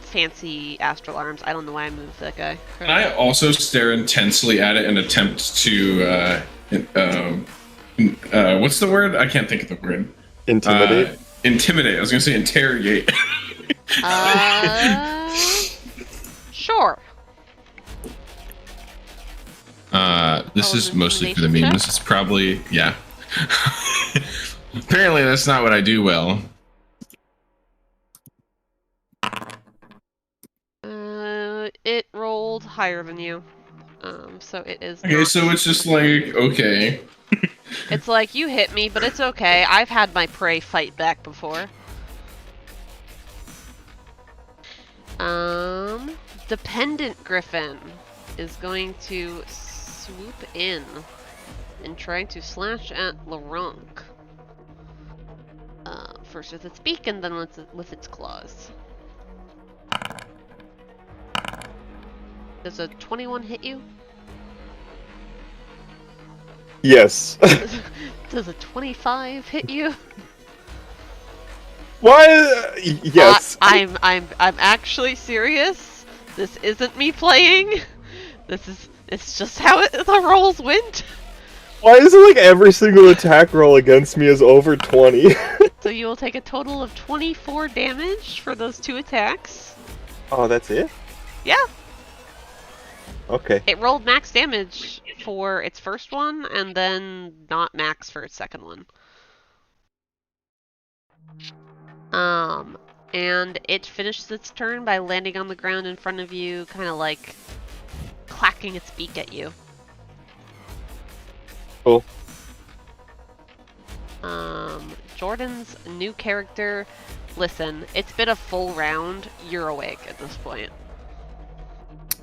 fancy astral arms. I don't know why I moved that guy. Can I also stare intensely at it and attempt to what's the word? I can't think of the word. Intimidate? Intimidate. I was gonna say interrogate. Sure. This is mostly for the meme. This is probably, yeah. Apparently that's not what I do well. It rolled higher than you. So it is Okay, not- so it's just like, okay. It's like, you hit me, but it's okay. I've had my prey fight back before. Dependent Griffin is going to swoop in and try to slash at Luronk. First with its beak and then with its claws. Does a 21 hit you? Yes. Does a 25 hit you? Why? Yes. I'm actually serious. This isn't me playing. It's just how the rolls went. Why is it like every single attack roll against me is over 20? So you will take a total of 24 damage for those 2 attacks. Oh, that's it? Yeah. Okay. It rolled max damage for its first one, and then not max for its second one. And it finishes its turn by landing on the ground in front of you, kind of like clacking its beak at you. Cool. Jordan's new character. Listen, it's been a full round. You're awake at this point.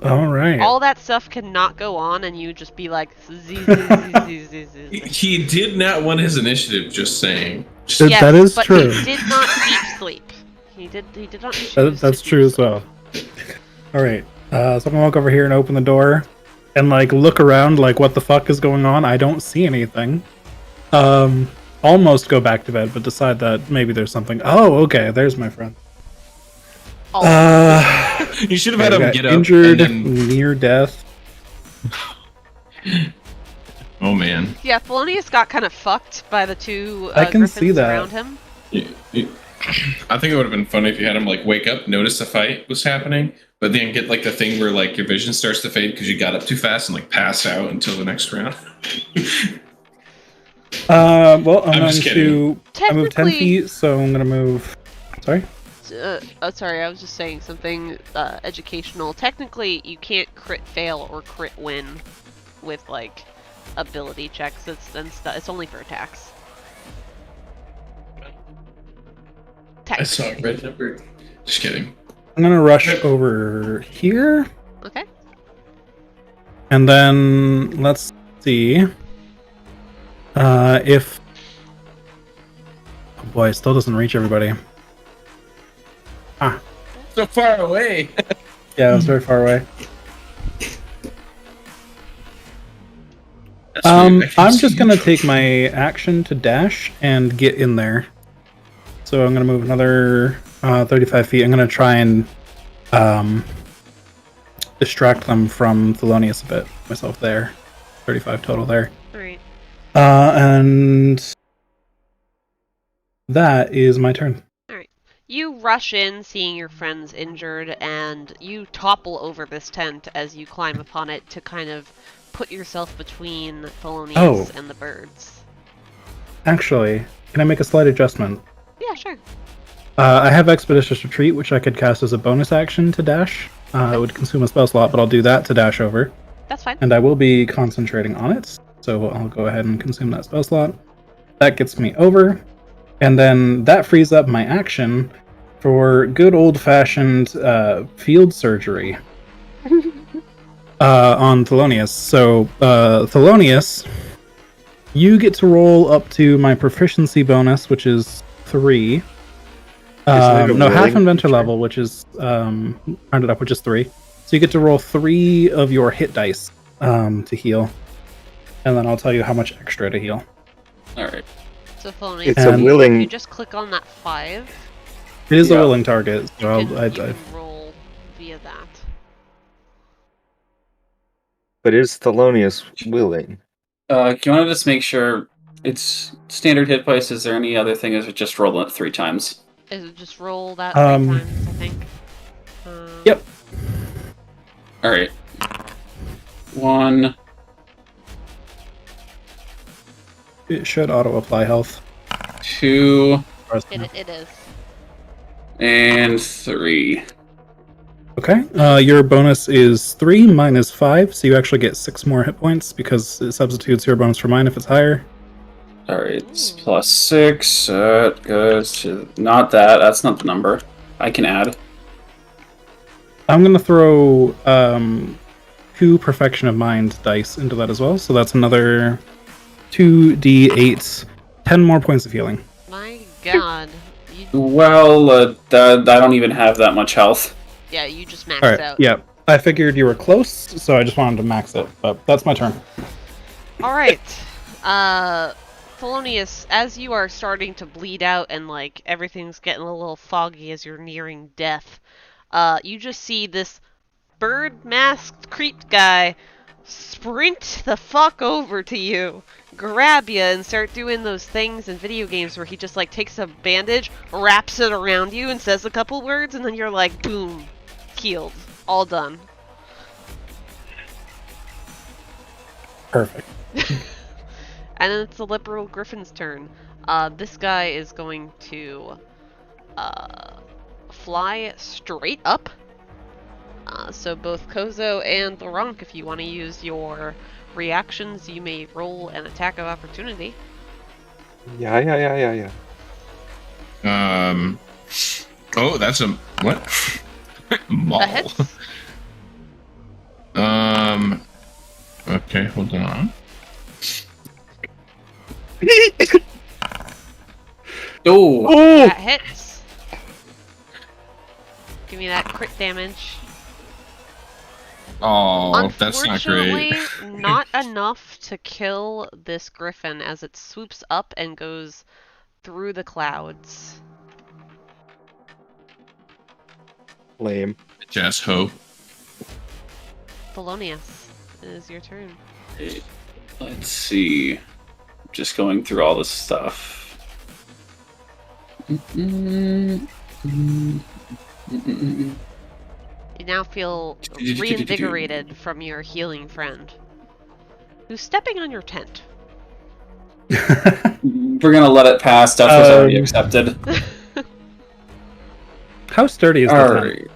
All right. All that stuff cannot go on, and you just be like, yes, He did not want his initiative, just saying. That is but true. He did not keep sleep. He did not choose That's to true keep as well. All right. So I'm gonna walk over here and open the door, and like look around, like what the fuck is going on? I don't see anything. Almost go back to bed, but decide that maybe there's something. Oh, okay. There's my friend. You should have had I him got get up. injured, And then... near death. Oh man. Yeah, Thelonious got kind of fucked by the 2 I can griffins see that. around him. I think it would have been funny if you had him like wake up, notice the fight was happening, but then get like the thing where like your vision starts to fade because you got up too fast and like pass out until the next round. Well, I'm I'm going just kidding. to. I move 10 feet, so I'm gonna move. Sorry. Sorry, I was just saying something educational. Technically, you can't crit fail or crit win with like ability checks. It's only for attacks. I saw a red number. Just kidding. I'm gonna rush over here, Okay. and then let's see if. Oh boy, it still doesn't reach everybody. So far away. Yeah, it was very far away. I'm just gonna take my action to dash and get in there. So I'm gonna move another 35 feet. I'm gonna try and distract them from Thelonious a bit. Myself there. 35 total there. Alright. And that is my turn. You rush in, seeing your friends injured, and you topple over this tent as you climb upon it to kind of put yourself between Thelonious and the birds. Actually, can I make a slight adjustment? Yeah, sure. I have Expeditious Retreat, which I could cast as a bonus action to dash. It would consume a spell slot, but I'll do that to dash over. That's fine. And I will be concentrating on it, so I'll go ahead and consume that spell slot. That gets me over, and then that frees up my action for good old-fashioned field surgery on Thelonious. So, Thelonious, you get to roll up to my proficiency bonus, which is 3. Half inventor level, which is rounded up, which is 3. So you get to roll 3 of your hit dice to heal, and then I'll tell you how much extra to heal. All right. So Thelonious, It's a if willing- you just click on that 5, It is Yeah. a willing target, so you I can roll via that. But is Thelonious willing? You want to just make sure it's standard hit points? Is there any other thing? Is it just rolling it 3 times? Is it just roll that 3 times, I think? Yep. All right. 1, It should auto apply health. 2, It is. and 3. Okay. Your bonus is 3 minus 5, so you actually get 6 more hit points because it substitutes your bonus for mine if it's higher. All right, it's plus 6. It goes to not that. That's not the number. I can add. I'm gonna throw 2 Perfection of Mind dice into that as well, so that's another 2d8, 10 more points of healing. My god. Well, I don't even have that much health. Yeah, you just maxed All right. out. Yeah. I figured you were close, so I just wanted to max it. But that's my turn. Alright. Thelonious, as you are starting to bleed out and like everything's getting a little foggy as you're nearing death, you just see this bird masked creep guy sprint the fuck over to you, grab you, and start doing those things in video games where he just like takes a bandage, wraps it around you, and says a couple words, and then you're like, boom, healed, all done. Perfect. And then it's the liberal griffin's turn. This guy is going to fly straight up. So both Koso and Luronk, if you want to use your reactions, you may roll an attack of opportunity. Yeah. Oh, that's a what? Maul. That hits. Okay, hold on. Oh, That hits. Give me that crit damage. Oh, that's not great. Unfortunately, not enough to kill this griffin as it swoops up and goes through the clouds. Lame. Jazz ho. Thelonious, it is your turn. let's see. Just going through all this stuff. You now feel reinvigorated from your healing friend, who's stepping on your tent. We're gonna let it pass. Stuff was already accepted. How sturdy is the All tent? right.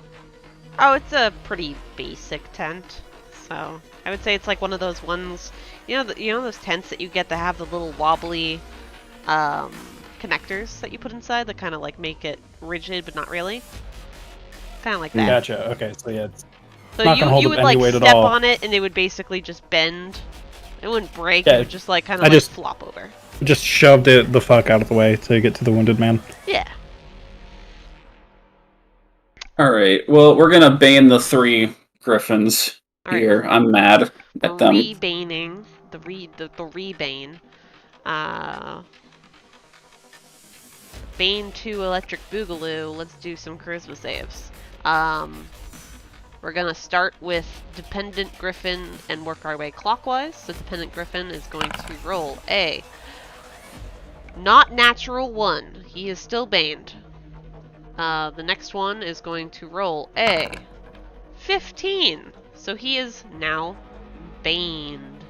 Oh, it's a pretty basic tent. So I would say it's like one of those ones, you know those tents that you get that have the little wobbly connectors that you put inside that kind of like make it rigid but not really. Kind of like that. Gotcha. Okay, so yeah, it's So not gonna hold you up would any like weight at step all. on it and it would basically just bend. It wouldn't break. Yeah, it would just like kind I of like just- flop over. just shoved it the fuck out of the way to get to the wounded man. Yeah. All right. Well, we're gonna bane the 3 griffins All right. here. I'm mad at them. Rebaning the rebane. Bane 2 Electric Boogaloo. Let's do some charisma saves. We're gonna start with Dependent Griffin and work our way clockwise. So Dependent Griffin is going to roll a not natural 1. He is still baned. The next one is going to roll a 15. So he is now baned.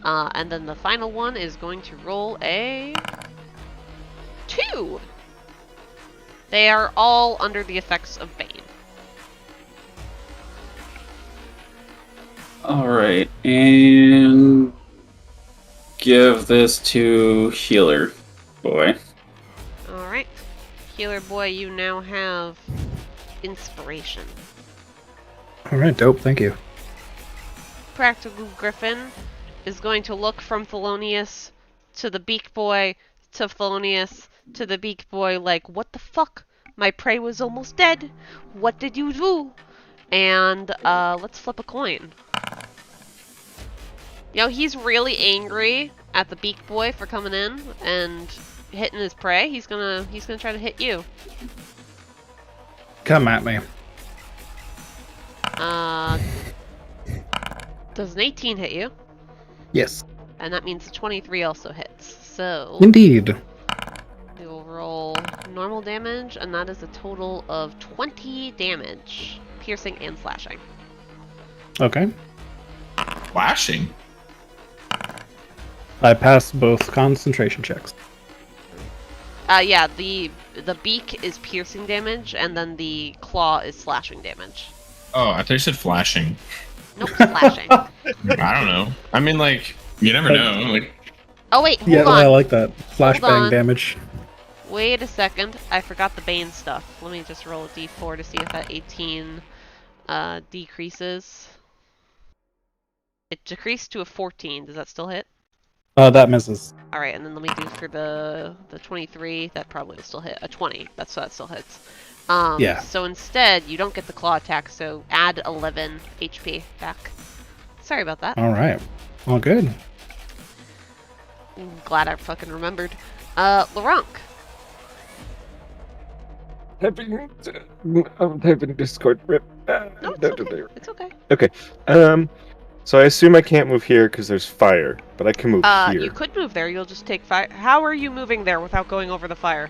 And then the final one is going to roll a 2. They are all under the effects of Bane. All right, and give this to healer boy. Alright. Healer boy, you now have inspiration. Alright, dope, thank you. Practical Griffin is going to look from Thelonious to the Beak Boy to Thelonious to the Beak Boy like, what the fuck? My prey was almost dead. What did you do? And let's flip a coin. You know, he's really angry at the beak boy for coming in and hitting his prey. He's gonna try to hit you. Come at me. Does an 18 hit you? Yes. And that means 23 also hits. So Indeed. we will roll normal damage, and that is a total of 20 damage, piercing and slashing. Okay. Flashing. I passed both concentration checks. Yeah, the beak is piercing damage, and then the claw is slashing damage. Oh, I thought you said flashing. Nope, slashing. I don't know. I mean, like, you never know. Like, Oh wait, hold Yeah, on. I like that. Flashbang on. damage. Wait a second. I forgot the Bane stuff. Let me just roll a d4 to see if that 18 decreases. It decreased to a 14. Does that still hit? That misses. Alright, and then let me do for the 23. That probably will still hit. A 20. That still hits. Yeah. So instead, you don't get the claw attack, so add 11 HP back. Sorry about that. All right. All good. I'm glad I fucking remembered. Luronk. I'm typing Discord. Rip. No, it's okay. It's okay. Okay. So I assume I can't move here because there's fire, but I can move here. You could move there. You'll just take fire. How are you moving there without going over the fire?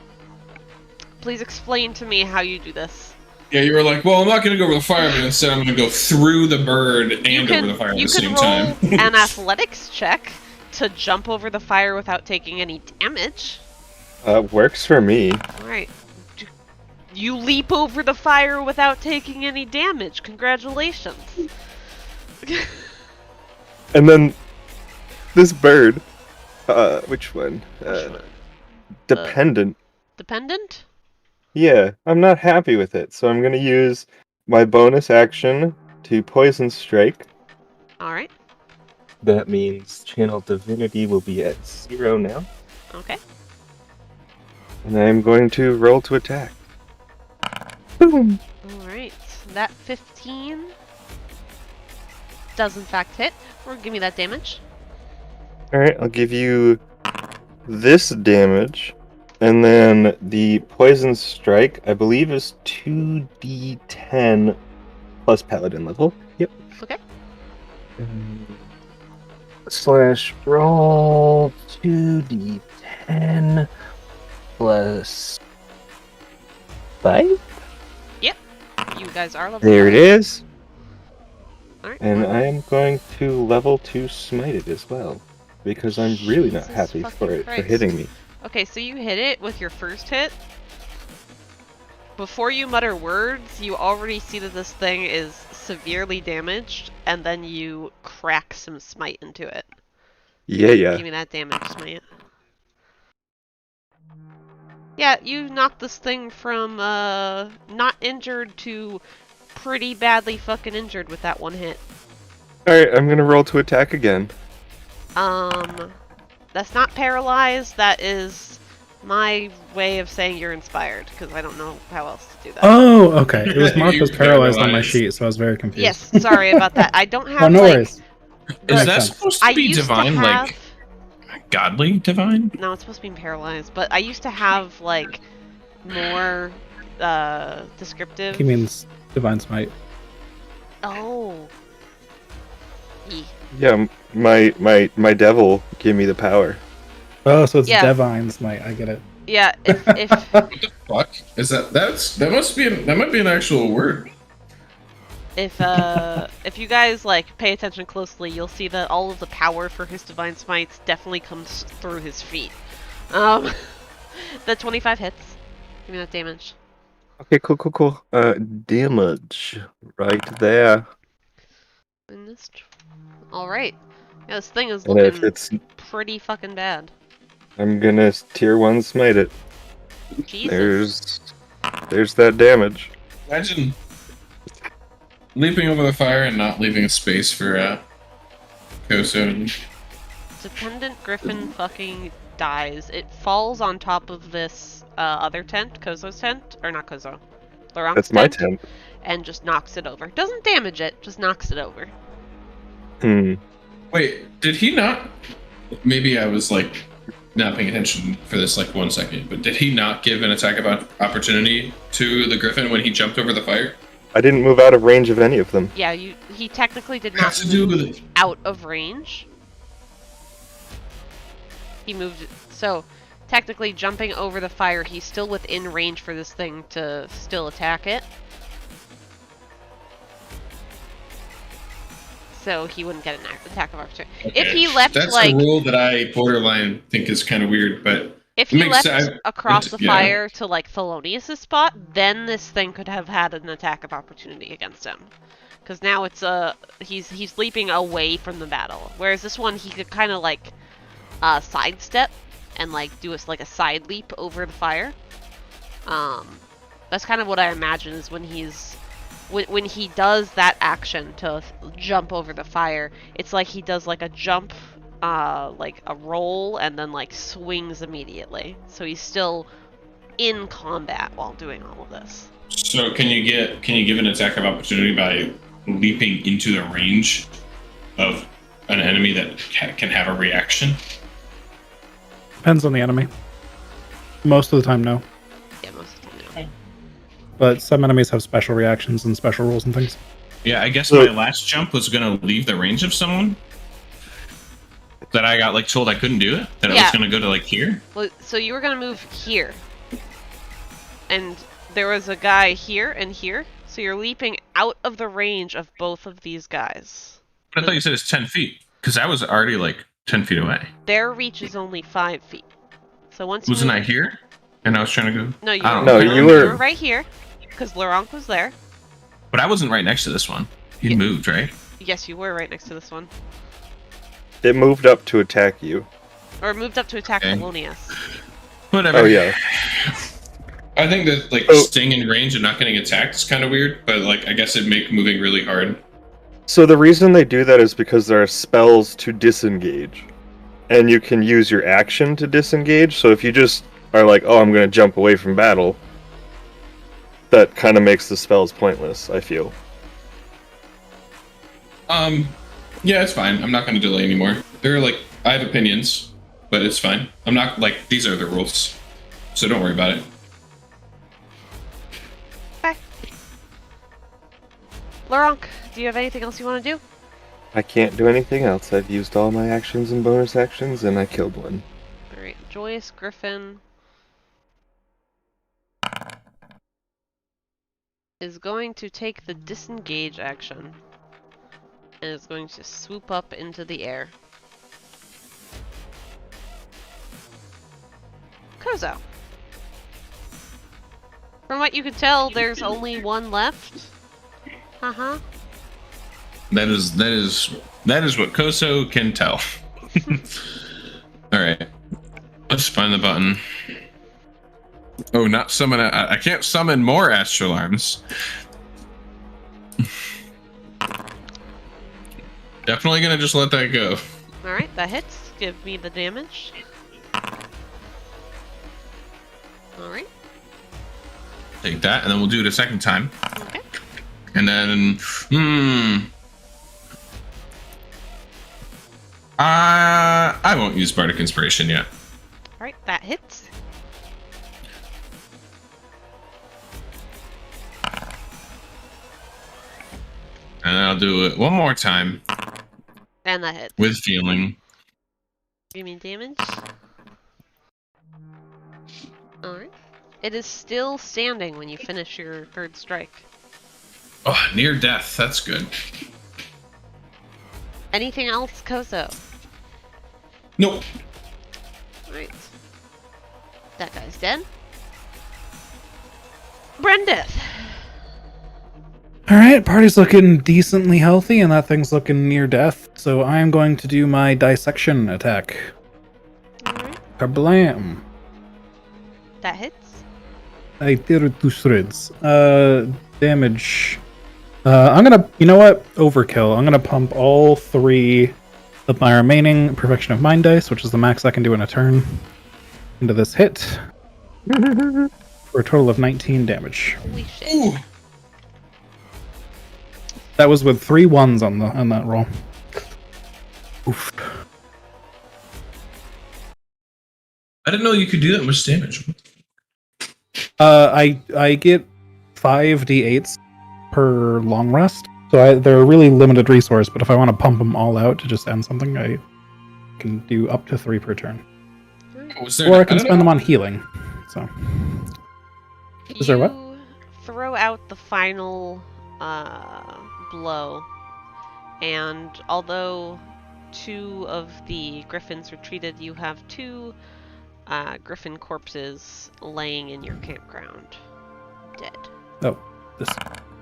Please explain to me how you do this. yeah, you were like, well, I'm not going to go over the fire, but instead I'm going to go through the bird and over the fire at the same time. You can roll an athletics check to jump over the fire without taking any damage. Works for me. Alright. You leap over the fire without taking any damage. Congratulations. And then this bird, which one? Which one? Dependent. Dependent? Yeah, I'm not happy with it, so I'm gonna use my bonus action to poison strike. Alright. That means channel divinity will be at 0 now, Okay. and I'm going to roll to attack. Boom. Alright. That 15 does in fact hit. Or give me that damage. All right, I'll give you this damage, and then the poison strike, I believe, is 2d10 plus paladin level. Yep. Okay. Slash roll 2d10 plus 5. You guys are level There it 5. is. Alright. And I am going to level 2 smite it as well, because I'm really not Jesus happy for fucking it for Christ. hitting me. Okay, so you hit it with your first hit. Before you mutter words, you already see that this thing is severely damaged, and then you crack some smite into it. Yeah. Give me that damage, smite. Yeah, you knocked this thing from not injured to pretty badly fucking injured with that one hit. Alright, I'm gonna roll to attack again. That's not paralyzed, that is my way of saying you're inspired, because I don't know how else to do that. Oh, okay. It was marked You as paralyzed on my paralyzed. sheet, so I was very confused. Yes, sorry about that. I don't have Oh, no like... worries. Is Makes that sense. supposed I to be used divine, to have... like godly divine? No, it's supposed to be paralyzed, but I used to have, like, more, descriptive... He means divine smite. Oh. Yee. Yeah, my devil gave me the power. Oh, so it's Yeah. divine smite. I get it. Yeah, if What the fuck is that? That might be an actual word. if you guys like pay attention closely, you'll see that all of the power for his divine smites definitely comes through his feet. The 25 hits. Give me that damage. Okay, cool. Damage right there. All right. Yeah, this thing is And if looking it's, pretty fucking bad. I'm gonna tier 1 smite it. Jesus. There's that damage. Imagine leaping over the fire and not leaving a space for Koso. Dependent Griffin fucking dies. It falls on top of this other tent, Koso's tent, or not Koso, Luronk's That's my tent. and just knocks it over. Doesn't damage it, just knocks it over. Wait, did he not? Maybe I was like not paying attention for this like 1 second, but did he not give an attack of opportunity to the Griffin when he jumped over the fire? I didn't move out of range of any of them. Yeah, he technically did Has not to do move with it. out of range. He moved, so technically jumping over the fire, he's still within range for this thing to still attack it. So he wouldn't get an attack of opportunity. Okay. If he leapt That's like a rule that I borderline think is kind of weird, but if it he makes leapt sense. across the Yeah. fire to like Thelonious' spot, then this thing could have had an attack of opportunity against him. Because now it's he's leaping away from the battle. Whereas this one he could kind of like sidestep and like do like a side leap over the fire. That's kind of what I imagine is when when he does that action to jump over the fire, it's like he does like a jump, like a roll, and then like swings immediately. So he's still in combat while doing all of this. So can you give an attack of opportunity by leaping into the range of an enemy that can have a reaction? Depends on the enemy. Most of the time, no. Yeah, most of the time. But some enemies have special reactions and special rules and things. Yeah, I guess So- my last jump was gonna leave the range of someone that I got like told I couldn't do it. That I Yeah. was gonna go to like here. Well, so you were gonna move here, and there was a guy here and here. So you're leaping out of the range of both of these guys. But I thought you said it's 10 feet because I was already like 10 feet away. Their reach is only 5 feet. So once you Wasn't move- I here? And I was trying to go. No, you I were, don't know. No, you were- right here, because Luronk was there. But I wasn't right next to this one. He Yeah. moved, right? Yes, you were right next to this one. It moved up to attack you. Or moved up to attack Okay. Thelonious. Whatever. Oh yeah. I think that like Oh. staying in range and not getting attacked is kind of weird, but like I guess it'd make moving really hard. So the reason they do that is because there are spells to disengage. And you can use your action to disengage, so if you just are like, oh, I'm going to jump away from battle, that kind of makes the spells pointless, I feel. Yeah, it's fine. I'm not going to delay anymore. They're like, I have opinions, but it's fine. I'm not like, these are the rules. So don't worry about it. Okay. Luronk, do you have anything else you want to do? I can't do anything else. I've used all my actions and bonus actions, and I killed one. Alright, Joyous Griffin is going to take the disengage action and is going to swoop up into the air. Koso. From what you can tell, there's only one left. Uh-huh. That is what Koso can tell. Alright. Let's find the button. Oh, not summon. I can't summon more astral arms. Definitely gonna just let that go. Alright, that hits. Give me the damage. Alright. Take that, and then we'll do it a second time. Okay. And then, I won't use Bardic Inspiration yet. Alright, that hits. And I'll do it one more time And that hits. with feeling. Give me damage. Alright. It is still standing when you finish your third strike. Oh, near death. That's good. Anything else, Koso? Nope. Alright. That guy's dead. Brendeth! Alright, party's looking decently healthy, and that thing's looking near death, so I'm going to do my dissection attack. Alright. Kablam! That hits. I tear it to shreds. Damage. I'm gonna, you know what? Overkill. I'm gonna pump all 3 of my remaining Perfection of Mind dice, which is the max I can do in a turn, into this hit. For a total of 19 damage. Holy shit. Ooh. That was with 3 1s on that roll. Oof. I didn't know you could do that much damage. I get 5d8s per long rest, so they're a really limited resource. But if I want to pump them all out to just end something, I can do up to 3 per turn, or I can spend them on healing. So, is there what? Throw out the final blow, and although 2 of the griffins retreated, you have 2 griffin corpses laying in your campground, dead. Oh, this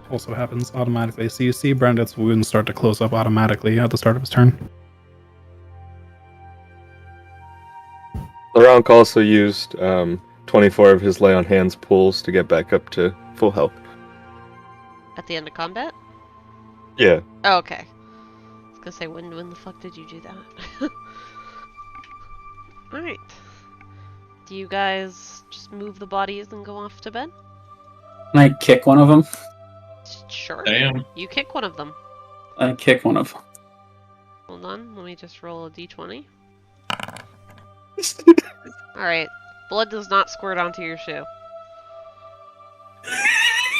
also happens automatically. So you see Brendeth's wounds start to close up automatically at the start of his turn. Luronk also used 24 of his lay on hands pulls to get back up to full health. At the end of combat? Yeah. Oh, okay. I was gonna say, when the fuck did you do that? Alright. Do you guys just move the bodies and go off to bed? Can I kick one of them? Sure. Damn. You kick one of them. I kick one of them. Hold on, let me just roll a d20. Alright. Blood does not squirt onto your shoe.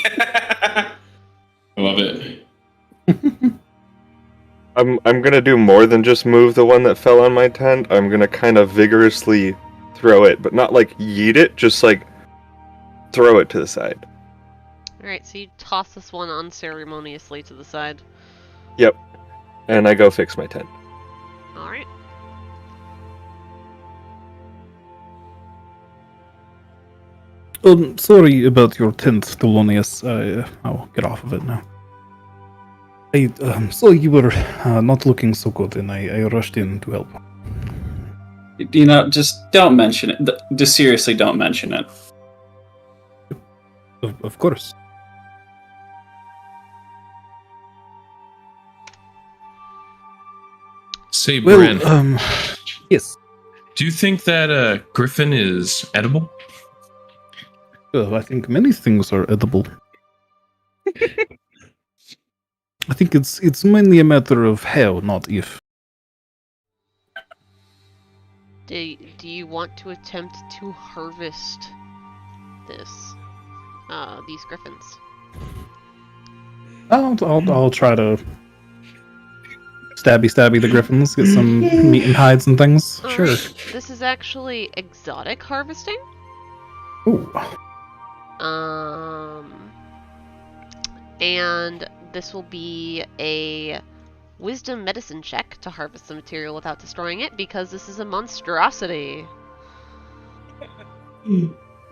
I love it. I'm gonna do more than just move the one that fell on my tent. I'm gonna kind of vigorously throw it, but not like yeet it, just like throw it to the side. Alright, so you toss this one unceremoniously to the side. Yep. And I go fix my tent. Alright. Sorry about your tent, Thelonious. I'll get off of it now. I saw you were not looking so good, and I rushed in to help. You know, just don't mention it. Just seriously, don't mention it. Of course. Say, Well, Bren, yes. do you think that griffin is edible? Well, I think many things are edible. I think it's mainly a matter of how, not if. Do you want to attempt to harvest these griffins? I'll try to stabby the griffins, get some meat and hides and things. Sure. This is actually exotic harvesting. Ooh. And this will be a wisdom medicine check to harvest the material without destroying it, because this is a monstrosity.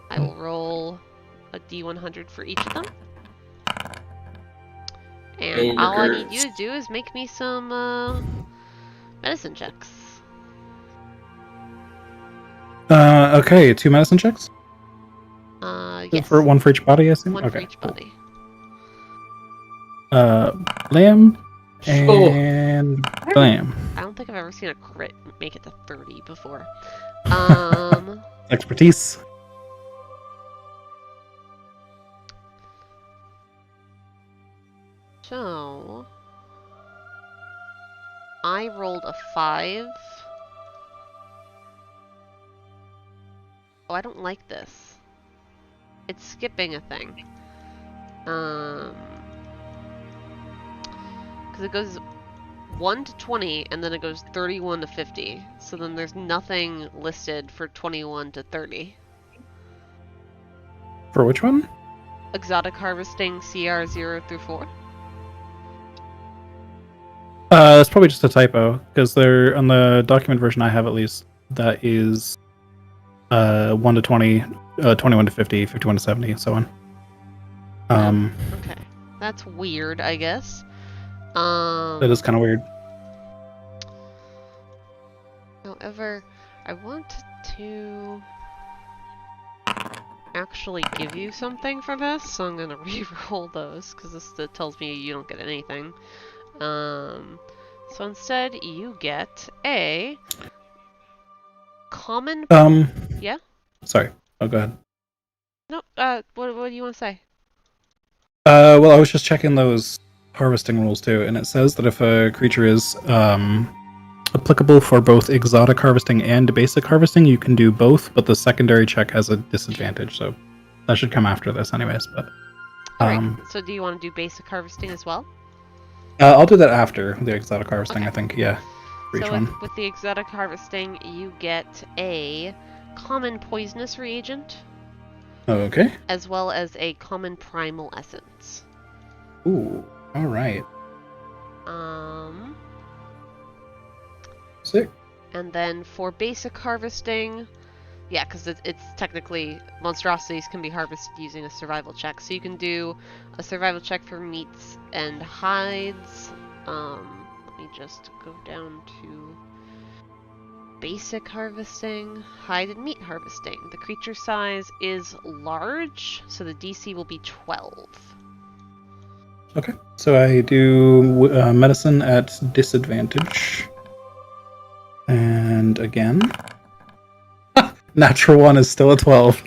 I will roll a d100 for each of them. And all I need you to do is make me some medicine checks. Okay, 2 medicine checks? Yes. For one for each body, I assume? One for each body. Blam and blam. I don't think I've ever seen a crit make it to 30 before. Expertise. So I rolled a 5. Oh, I don't like this. It's skipping a thing. Because it goes 1 to 20, and then it goes 31 to 50. So then there's nothing listed for 21 to 30. For which one? Exotic harvesting CR 0 through 4. That's probably just a typo, because they're on the document version I have, at least, that is 1 to 20, 21 to 50, 51 to 70, and so on. Okay. That's weird, I guess. That is kind of weird. However, I want to actually give you something for this, so I'm gonna re-roll those, because this tells me you don't get anything. So instead, you get a common. Yeah. Sorry. Oh, go ahead. No. What do you want to say? Well, I was just checking those harvesting rules too, and it says that if a creature is applicable for both exotic harvesting and basic harvesting. You can do both, but the secondary check has a disadvantage, so that should come after this anyways. But Alright, so do you want to do basic harvesting as well? I'll do that after the exotic harvesting, Okay. I think. Yeah, for each So one. with the exotic harvesting, you get a common poisonous reagent, Okay. as well as a common primal essence. Ooh, alright. Sick. And then for basic harvesting, yeah, because it's technically, monstrosities can be harvested using a survival check. So you can do a survival check for meats and hides. Let me just go down to basic harvesting, hide and meat harvesting. The creature size is large, so the DC will be 12. Okay, so I do medicine at disadvantage. And again, natural one is still a 12.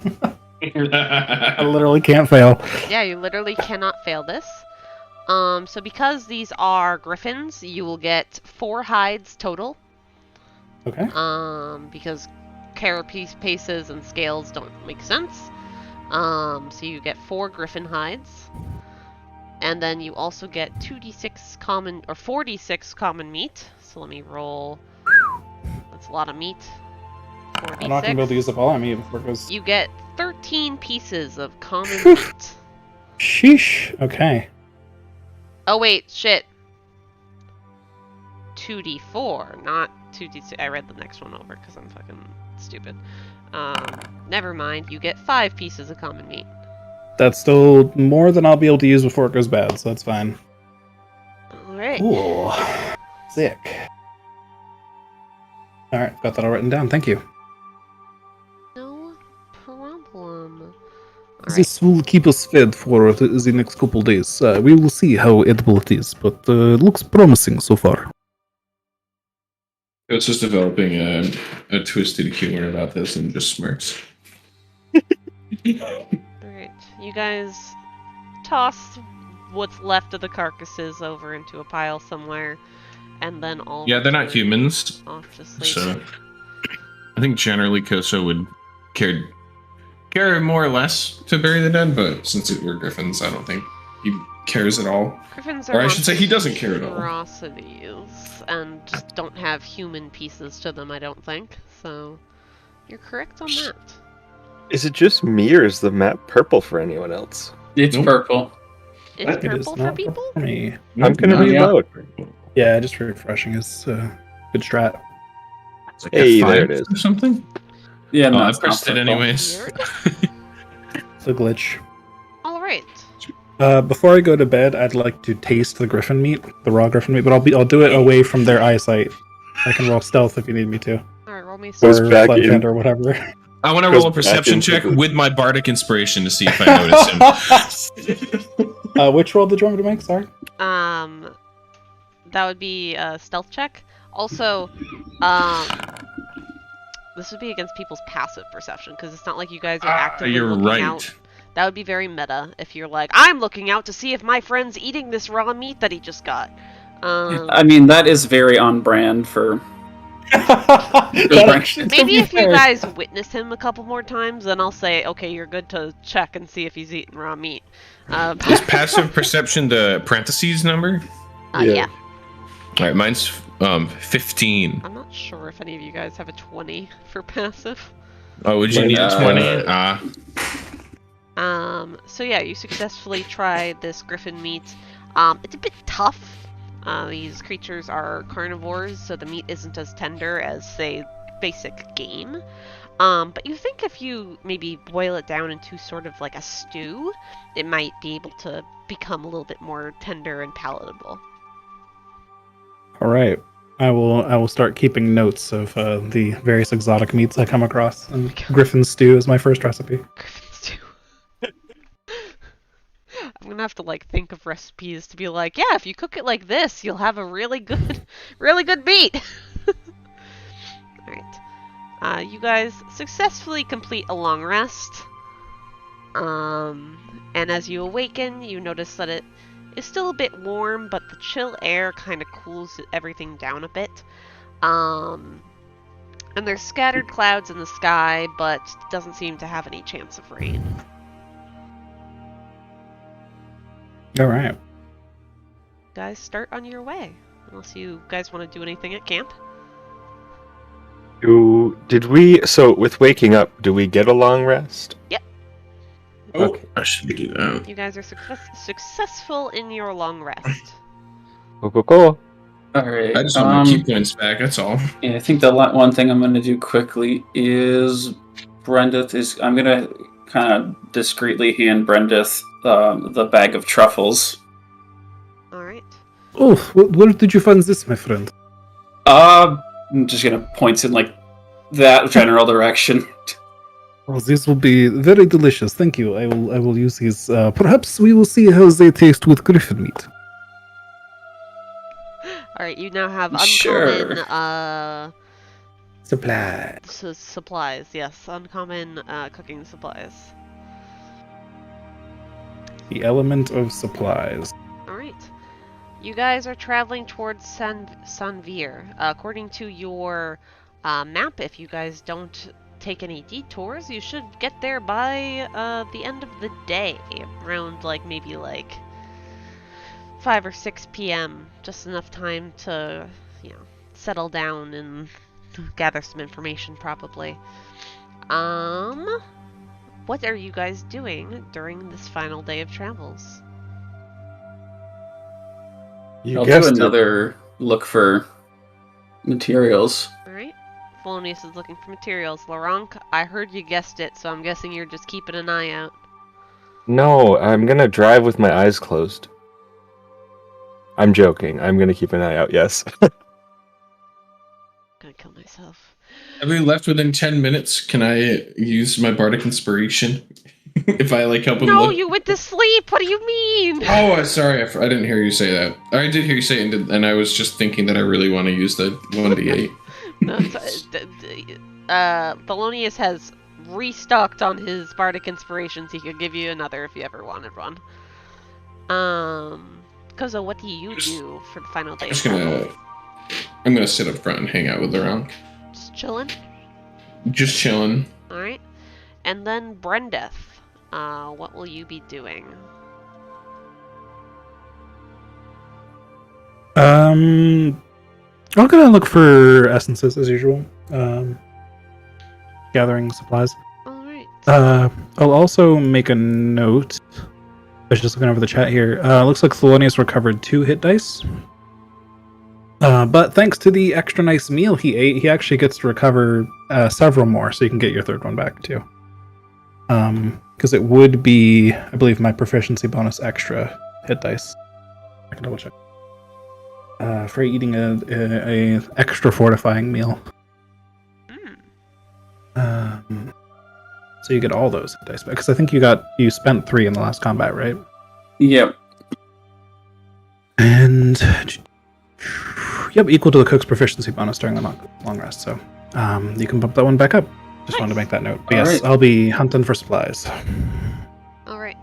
I literally can't fail. Yeah, you literally cannot fail this. So because these are griffins, you will get 4 hides total. Okay. Because carapaces and scales don't make sense. So you get 4 griffin hides. And then you also get 2d6 common, or 4d6 common meat. So let me roll. That's a lot of meat. 4d6. I'm not going to be able to use up all I mean before it goes. You get 13 pieces of common meat. Sheesh. Okay. Oh wait, shit. 2d4, not 2d6. I read the next one over because I'm fucking stupid. Never mind. You get 5 pieces of common meat. That's still more than I'll be able to use before it goes bad, so that's fine. Alright. Ooh. Sick. Alright, got that all written down. Thank you. No problem. This will keep us fed for the next couple days. We will see how edible it is, but looks promising so far. It's just developing a twisted humor about this and just smirks. Alright. You guys toss what's left of the carcasses over into a pile somewhere, and then all. Yeah, they're not humans, off to sleep. so I think generally Koso would care more or less to bury the dead, but since it were griffins, I don't think he cares at all. Griffins are Or I should say he doesn't care at all. monstrosities and don't have human pieces to them, I don't think. So you're correct on that. Is it just me, or is the map purple for anyone else? It's Nope. purple. It's It is purple for not people? for me. I'm gonna Oh, yeah. reload. Yeah, just refreshing is good strat. It's like Hey, F5 there it is. or something. Yeah, Oh, no, I it's pressed not it purple. anyways. Here we go. It's a glitch. Alright. Before I go to bed, I'd like to taste the griffin meat, the raw griffin meat, but I'll do it away from their eyesight. I can roll stealth if you need me to, Alright, roll me Goes some. or back sleight in. hand or whatever. I want to Goes roll a back perception into check the- with my bardic inspiration to see if I notice him. Which roll did you want me to make? Sorry. That would be a stealth check. Also, this would be against people's passive perception, because it's not like you guys are actively You're looking right. out. That would be very meta if you're like, I'm looking out to see if my friend's eating this raw meat that he just got. I mean, that is very on brand for. Maybe if you guys witness him a couple more times, then I'll say, okay, you're good to check and see if he's eating raw meat. Is passive perception the parentheses number? Yeah. All right, mine's 15. I'm not sure if any of you guys have a 20 for passive. Oh, would you Mine, need a 20? So yeah, you successfully tried this griffin meat. It's a bit tough. These creatures are carnivores, so the meat isn't as tender as, say, basic game. But you think if you maybe boil it down into sort of like a stew, it might be able to become a little bit more tender and palatable. All right. I will start keeping notes of the various exotic meats I come across. And griffin stew is my first recipe. Griffin stew. I'm gonna have to like think of recipes to be like, yeah, if you cook it like this, you'll have a really good meat. Alright. You guys successfully complete a long rest. And as you awaken, you notice that it is still a bit warm, but the chill air kind of cools everything down a bit. And there's scattered clouds in the sky, but doesn't seem to have any chance of rain. All right. Guys, start on your way. Unless you guys want to do anything at camp. So with waking up, do we get a long rest? Yep. Oh, Okay. I should do that. You guys are successful in your long rest. Go. Alright. I just want my key points back, that's all. Yeah, I think the one thing I'm going to do quickly is I'm going to kind of discreetly hand Brendeth the bag of truffles. Alright. Oh, where did you find this, my friend? I'm just going to point in like that general direction. Well, these will be very delicious. Thank you. I will use these. Perhaps we will see how they taste with griffin meat. Alright, you now have Sure. uncommon, Supply. supplies. Yes, uncommon, cooking supplies. The element of supplies. Alright. You guys are traveling towards Sanvir. According to your map, if you guys don't take any detours, you should get there by the end of the day. Around maybe 5 or 6 p.m. Just enough time to, settle down and gather some information probably. What are you guys doing during this final day of travels? I'll do another look for materials. Alright. Thelonious is looking for materials. Luronk, I heard you guessed it, so I'm guessing you're just keeping an eye out. No, I'm gonna drive with my eyes closed. I'm joking. I'm gonna keep an eye out, yes. I'm gonna kill myself. Have we left within 10 minutes? Can I use my bardic inspiration? If I help him No, look? you went to sleep! What do you mean? Oh, sorry, I didn't hear you say that. I did hear you say it, and I was just thinking that I really want to use the 1d8. No, Thelonious has restocked on his bardic inspirations. He could give you another if you ever wanted one. Koso, what do you do for the final day? I'm gonna sit up front and hang out with Luronk. Just chilling? Just chilling. Alright. And then Brendeth. What will you be doing? I'm gonna look for essences as usual. Gathering supplies. Alright. I'll also make a note. I was just looking over the chat here. Looks like Thelonious recovered 2 hit dice. But thanks to the extra nice meal he ate, he actually gets to recover several more, so you can get your 3rd one back too. Because it would be, I believe, my proficiency bonus extra hit dice. I can double check. For eating a extra fortifying meal. So you get all those hit dice back. Because I think you spent 3 in the last combat, right? Yep. And yep, equal to the cook's proficiency bonus during the long rest. So you can bump that one back up. Just wanted to make that note. But yes, Alright. I'll be hunting for supplies. Alright.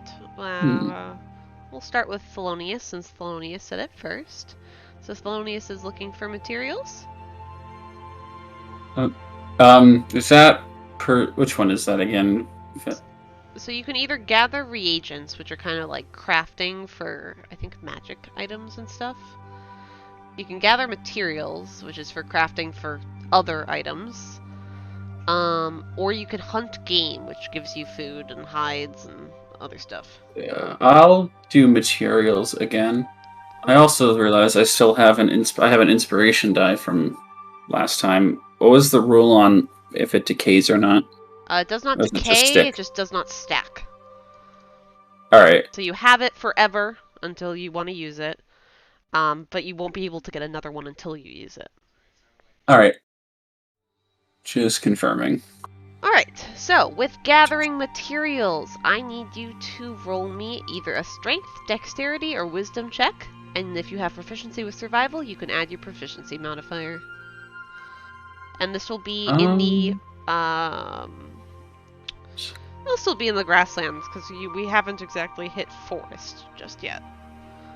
We'll start with Thelonious, since Thelonious said it first. So Thelonious is looking for materials? Is that which one is that again? So you can either gather reagents, which are kind of like crafting for, I think, magic items and stuff. You can gather materials, which is for crafting for other items. Or you can hunt game, which gives you food and hides and other stuff. Yeah, I'll do materials again. I also realize I still have an inspiration die from last time. What was the rule on if it decays or not? It does not Doesn't just decay, stick. it just does not stack. Alright. So you have it forever until you want to use it, but you won't be able to get another one until you use it. Alright. Just confirming. Alright, so with gathering materials, I need you to roll me either a strength, dexterity, or wisdom check. And if you have proficiency with survival, you can add your proficiency modifier. And this will be in the, it'll still be in the grasslands, because we haven't exactly hit forest just yet.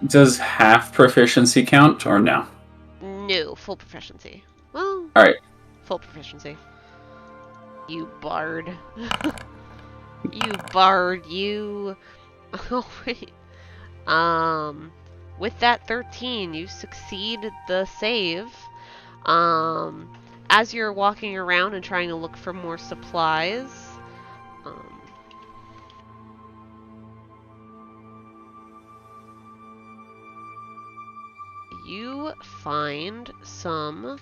Does half proficiency count or no? No, full proficiency. Well, Alright. Full proficiency. You bard. You bard, you. Oh, wait. With that 13, you succeed the save. As you're walking around and trying to look for more supplies, you find some,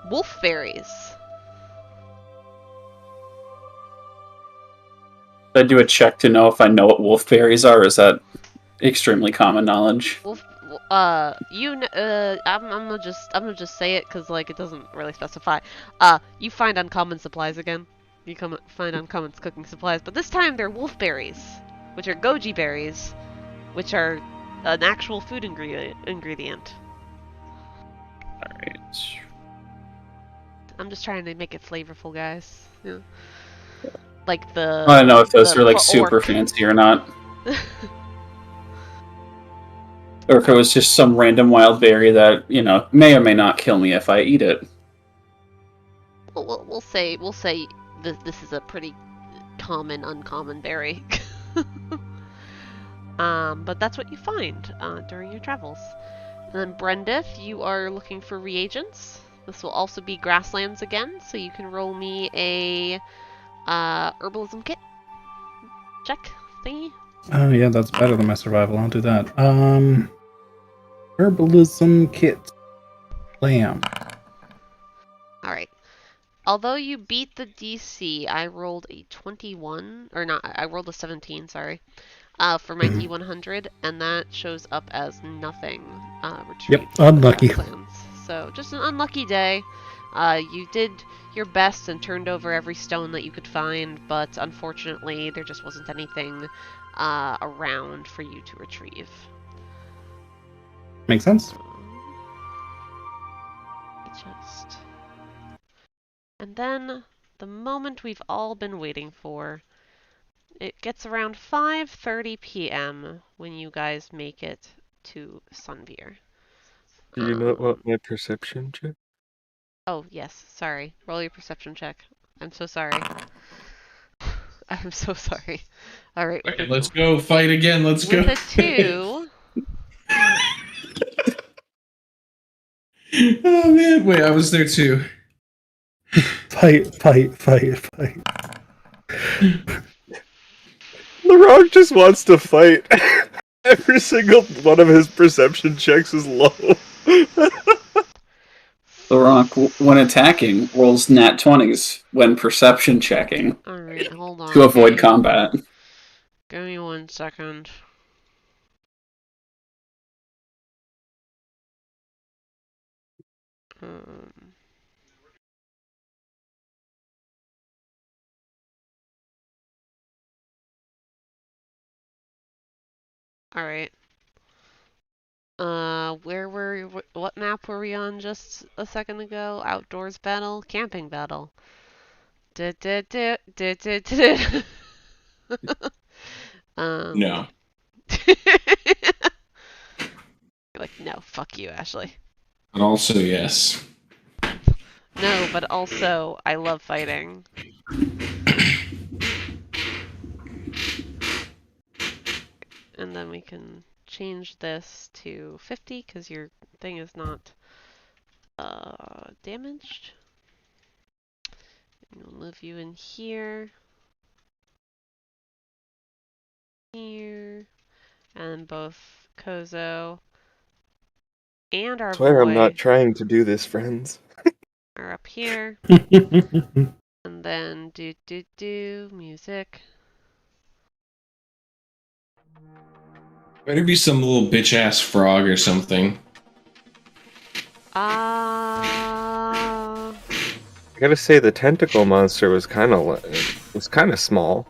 wolf berries. Should I do a check to know if I know what wolfberries are, or is that extremely common knowledge? Wolf, I'm gonna just say it because like it doesn't really specify. You find uncommon supplies again. You find uncommon cooking supplies, but this time they're wolfberries, which are goji berries, which are an actual food ingredient. Alright. I'm just trying to make it flavorful, guys. Yeah. Like the. I don't know if those the are like orc. super fancy or not. Or if it was just some random wild berry that, you know, may or may not kill me if I eat it. We'll say this is a pretty common uncommon berry. But that's what you find during your travels. And then Brendeth, you are looking for reagents. This will also be grasslands again, so you can roll me a herbalism kit check thingy. Oh yeah, that's better than my survival. I'll do that. Herbalism kit. Lamb. Alright. Although you beat the DC, I rolled a 21, or not, I rolled a 17, sorry, for my D100, and that shows up as nothing retrieved. Yep, unlucky. So, just an unlucky day. You did your best and turned over every stone that you could find, but unfortunately, there just wasn't anything around for you to retrieve. Makes sense. And then, the moment we've all been waiting for, it gets around 5:30 p.m. when you guys make it to Sunbeer. Do you not want my perception check? Oh, yes, sorry. Roll your perception check. I'm so sorry. I'm so sorry. Alright. Okay, let's go fight again. Let's go. With a 2... Oh man, wait, I was there too. Fight. Luronk just wants to fight. Every single one of his perception checks is low. Luronk, when attacking, rolls nat 20s when perception checking. Alright, hold on. To avoid combat. Give me 1 second. Alright. What map were we on just a second ago? Outdoors battle? Camping battle. No. Like, no, fuck you, Ashley. And also, yes. No, but also, I love fighting. And then we can change this to 50 because your thing is not damaged. And we'll move you in here. Here. And both Koso and our Swear I'm boy not trying to do this, friends. are up here. And then do music. Better be some little bitch ass frog or something. I gotta say the tentacle monster was kind of small.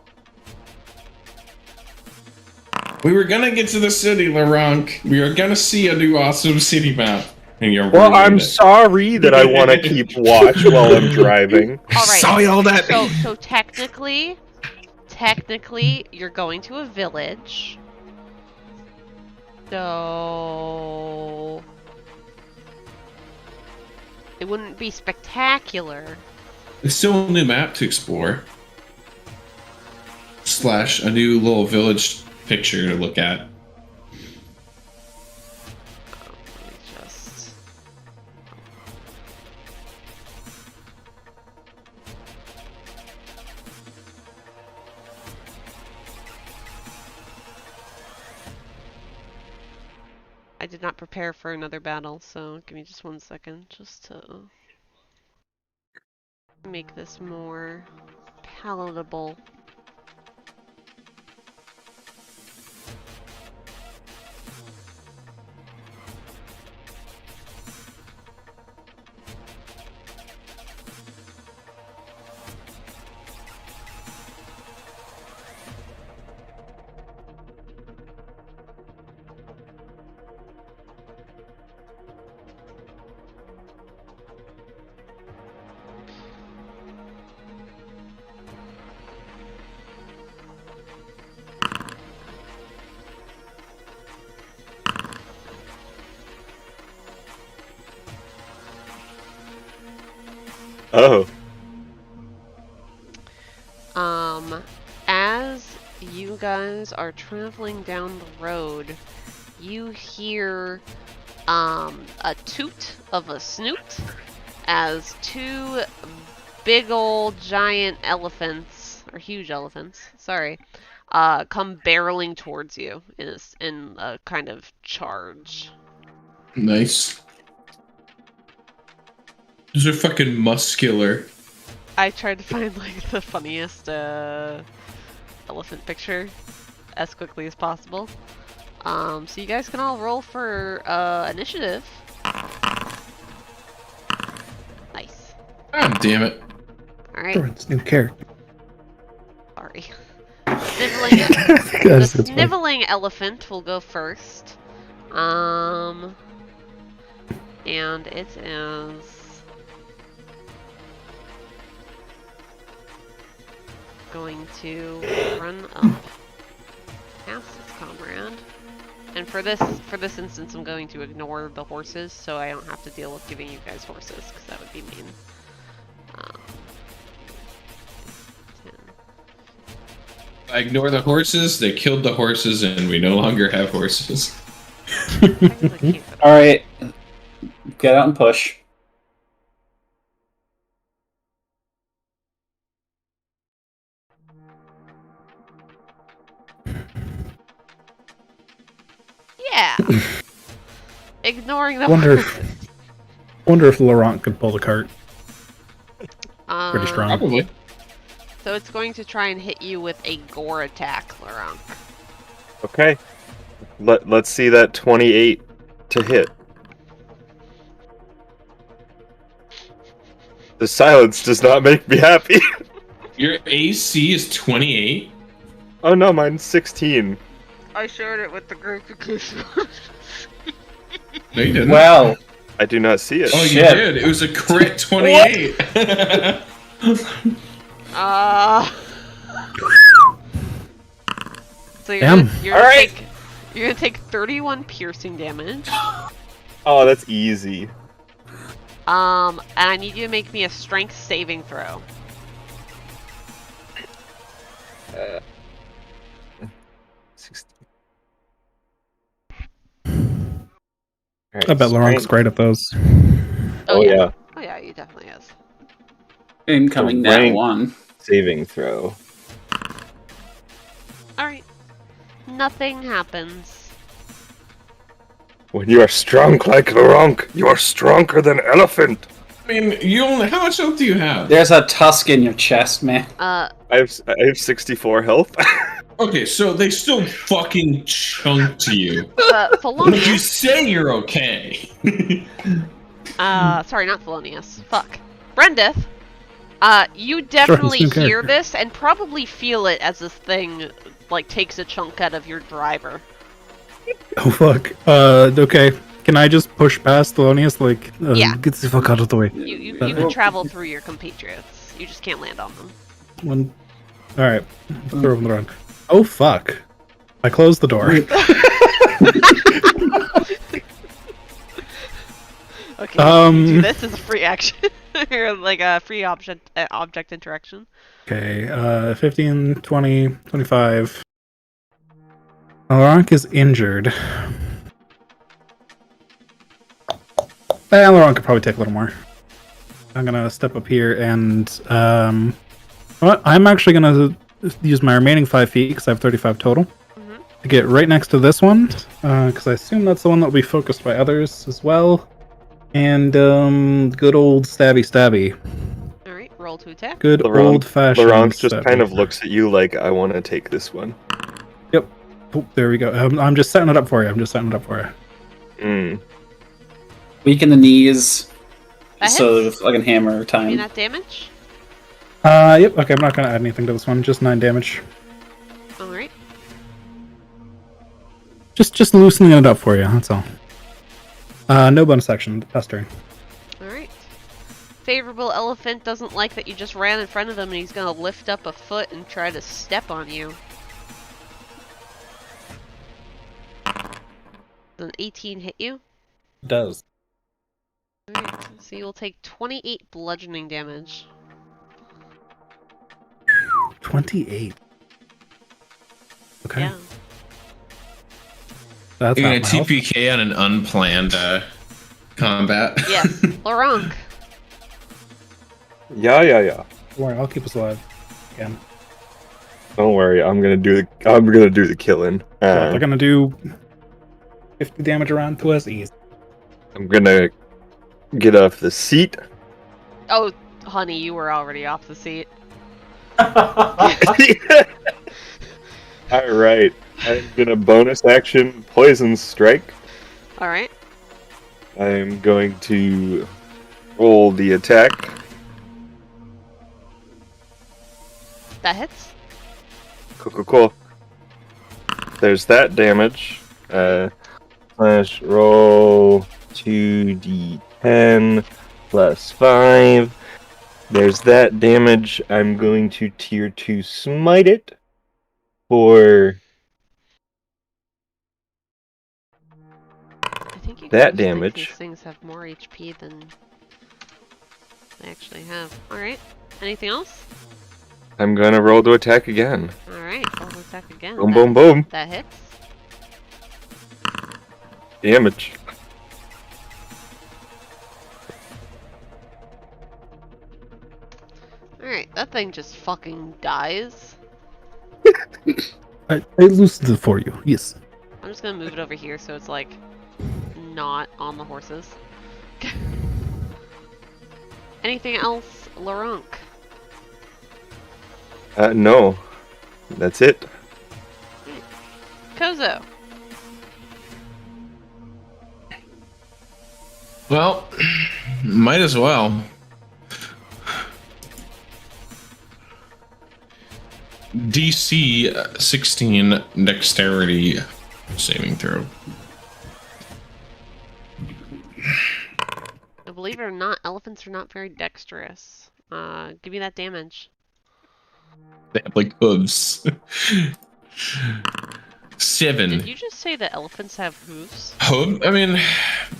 We were gonna get to the city, Luronk. We were gonna see a new awesome city map. And you're Well, ruining I'm it. sorry that I want to keep watch while I'm driving. All right. Saw all that. So technically, you're going to a village. So It wouldn't be spectacular. It's still a new map to explore. / a new little village picture to look at. Let me just... I did not prepare for another battle, so give me just 1 second just to make this more palatable. Oh. As you guys are traveling down the road, you hear, a toot of a snoot as 2 big old giant elephants, or huge elephants, sorry, come barreling towards you in a kind of charge. Nice. Those are fucking muscular. I tried to find like the funniest elephant picture as quickly as possible. So you guys can all roll for initiative. Nice. God damn it. All right. It's new character. Sorry. Sniveling, the sniveling elephant will go first. And it is going to run up past its comrade. And for this instance, I'm going to ignore the horses, so I don't have to deal with giving you guys horses, because that would be mean. 10. I ignore the horses, they killed the horses, and we no longer have horses. Alright. Get out and push. Yeah. Ignoring the Wonder horses. if Luronk could pull the cart. Pretty strong. Probably. So it's going to try and hit you with a gore attack, Luronk. Okay. Let's see that 28 to hit. The silence does not make me happy. Your AC is 28? Oh no, mine's 16. I shared it with the group because No, you didn't. Well, I do not see it. Oh, you shit. did. It was a crit 28. So you're Damn. you're gonna take 31 piercing damage. Oh, that's easy. And I need you to make me a strength saving throw. Uh, 16. Alright, I bet Luronk's strength. great at those. Oh yeah. Oh yeah, you definitely is. incoming The nat rank 1. saving throw. Alright. Nothing happens. When you are strong like Luronk, you are stronger than elephant. I mean, you only. How much health do you have? There's a tusk in your chest, man. I have 64 health. Okay, so they still fucking chunked you. But But you Thelonious, say you're okay. sorry, not Thelonious. Fuck. Brendeth, you definitely new hear character. this and probably feel it as this thing, like, takes a chunk out of your driver. Oh fuck. Okay. Can I just push past Thelonious? Like, Yeah. get the fuck out of the way. You can travel through your compatriots. You just can't land on them. One. All right. Throw him the run. Oh fuck. I closed the door. Okay, you do this as a free action. Or like a free object interaction. Okay, 15, 20, 25. Luronk is injured. Luronk could probably take a little more. I'm gonna step up here and well, I'm actually gonna use my remaining 5 feet because I have 35 total to get right next to this one because I assume that's the one that will be focused by others as well. And good old stabby. All right, roll to attack. Good old fashioned. Luronk just kind of looks at you like, I want to take this one. Yep. Oh, there we go. I'm just setting it up for you. Weaken the knees. That So hits. I can hammer Give me time. that damage. Yep. Okay, I'm not gonna add anything to this one. Just 9 damage. All right. Just loosening it up for you. That's all. No bonus action. Past turn. All right. Favorable elephant doesn't like that you just ran in front of him, and he's gonna lift up a foot and try to step on you. Does an 18 hit you? It does. Alright, so you will take 28 bludgeoning damage. 28. Okay. Yeah. That's You're gonna not mild. TPK on an unplanned combat. Yes. Luronk. Yeah. Don't worry, I'll keep us alive. Again. Don't worry, I'm gonna do the killing. They're gonna do 50 damage around to us. Easy. I'm gonna get off the seat. Oh, honey, you were already off the seat. Alright. I'm gonna bonus action poison strike. Alright. I'm going to roll the attack. That hits. Cool. There's that damage. Slash roll 2d10 plus 5. There's that damage. I'm going to tier 2 smite it for I think you that guys think damage. these things have more HP than they actually have. Alright. Anything else? I'm gonna roll to attack again. Alright, roll to attack again. Boom. That hits. Damage. Alright, that thing just fucking dies. I loosened it for you. Yes. I'm just gonna move it over here so it's like not on the horses. Anything else, Luronk? No. That's it. Koso. Well, might as well. DC 16 dexterity saving throw. Now, believe it or not, elephants are not very dexterous. Give me that damage. They have like hooves. 7. Did you just say that elephants have hooves? Hoof? I mean,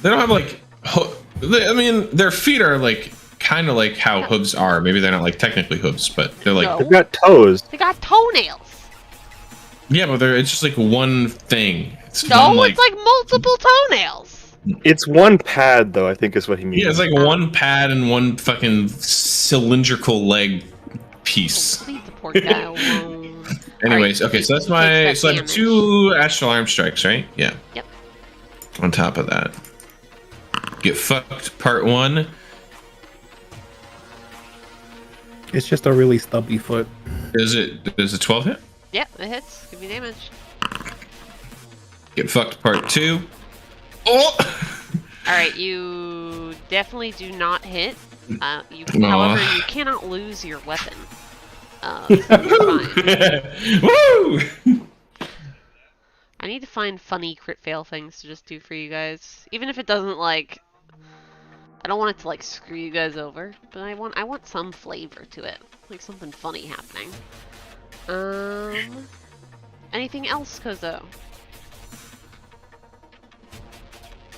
they don't have like. I mean, their feet are like kind of like how hooves are. Maybe they're not like technically hooves, but they're like. No. They've got toes. They got toenails! Yeah, but it's just like one thing. It's No, one, like, it's like multiple toenails! It's one pad, though, I think is what he means. yeah, it's like one pad and one fucking cylindrical leg piece. Leave the poor guy alone. Anyways, Alright, okay, so that's he my. takes So that I have damage. 2 astral arm strikes, right? Yeah. Yep. On top of that, get fucked. Part 1. It's just a really stubby foot. Does a 12 hit? Yep, it hits. Give me damage. Get fucked. Part 2. Oh. Alright, you definitely do not hit. Aw. However, you cannot lose your weapon. So you're fine. Woo! I need to find funny crit fail things to just do for you guys. Even if it doesn't like I don't want it to like screw you guys over, but I want some flavor to it. Like something funny happening. Anything else, Koso?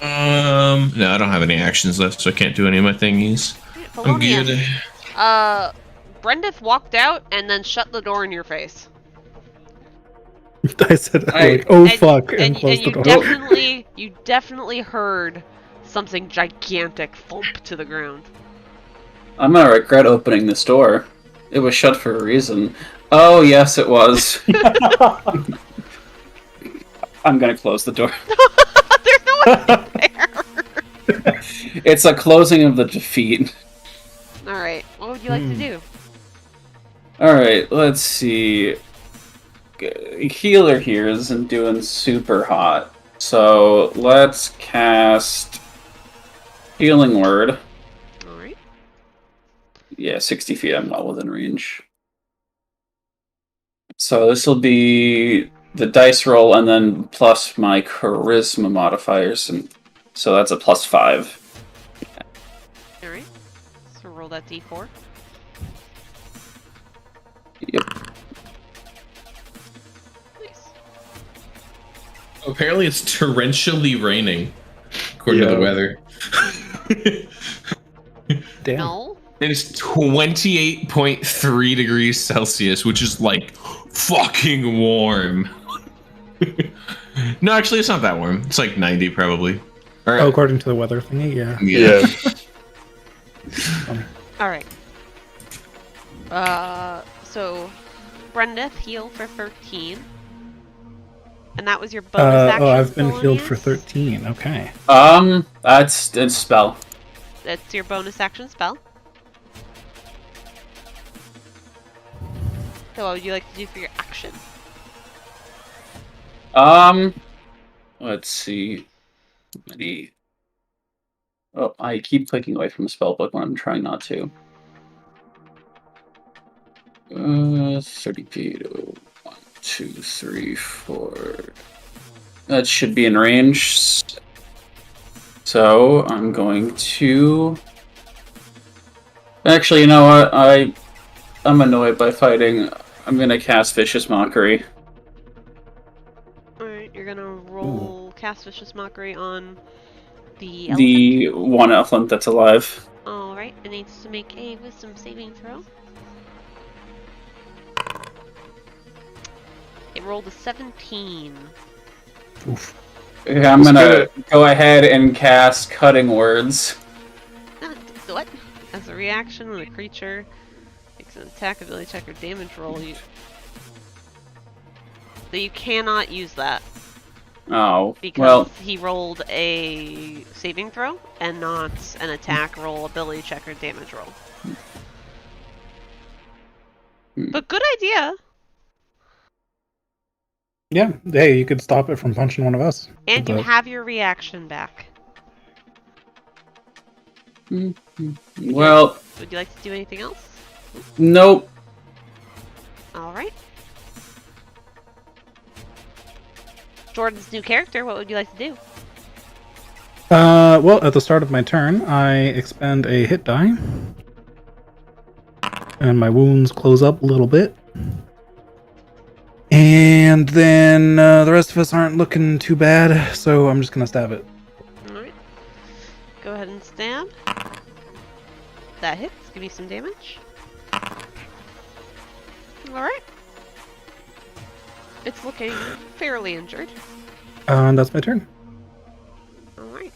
No, I don't have any actions left, so I can't do any of my thingies. I'm good. Thelonious. Brendeth walked out and then shut the door in your face. I said, like, oh fuck, and closed the you door. you definitely heard something gigantic thump to the ground. I'm gonna regret opening this door. It was shut for a reason. Oh, yes, it was. I'm gonna close the door. There's no one there. It's a closing of the defeat. Alright, what would you like to do? Alright, let's see. Healer here isn't doing super hot. So let's cast Healing Word. Alright. Yeah, 60 feet, I'm not within range. So this will be the dice roll and then plus my charisma modifiers, and so that's a +5. Alright. So roll that d4. Yep. Nice. Apparently, it's torrentially raining, according to the weather. Damn. No. It is 28.3 degrees Celsius, which is like fucking warm. No, actually, it's not that warm. It's like 90 probably. Oh, according to the weather thingy, yeah. Yeah. Alright. So Brendeth heal for 13. And that was your bonus action. Oh, I've been healed for Thelonious? 13, okay. That's a spell. That's your bonus action spell. So what would you like to do for your action? Let's see. Oh, I keep clicking away from the spell book when I'm trying not to. 30 feet. 1, 2, 3, 4. That should be in range. So I'm going to. Actually, you know what? I'm annoyed by fighting. I'm gonna cast Vicious Mockery. Alright, you're gonna roll cast Vicious Mockery on the elephant. The one elephant that's alive. Alright, it needs to make a wisdom saving throw. It rolled a 17. Oof. Yeah, I'm gonna go ahead and cast Cutting Words. What? As a reaction, when a creature makes an attack, ability check, or damage roll, you cannot use that. Oh, Because well, he rolled a saving throw and not an attack roll, ability check, or damage roll. But good idea! Yeah, hey, you could stop it from punching one of us. And you But- have your reaction back. well, Would you like to do anything else? nope. Alright. Jordan's new character, what would you like to do? Well, at the start of my turn, I expend a hit die. And my wounds close up a little bit. And then the rest of us aren't looking too bad, so I'm just gonna stab it. Alright. Go ahead and stab. That hits. Give me some damage. Alright. It's looking fairly injured. And that's my turn. Alright.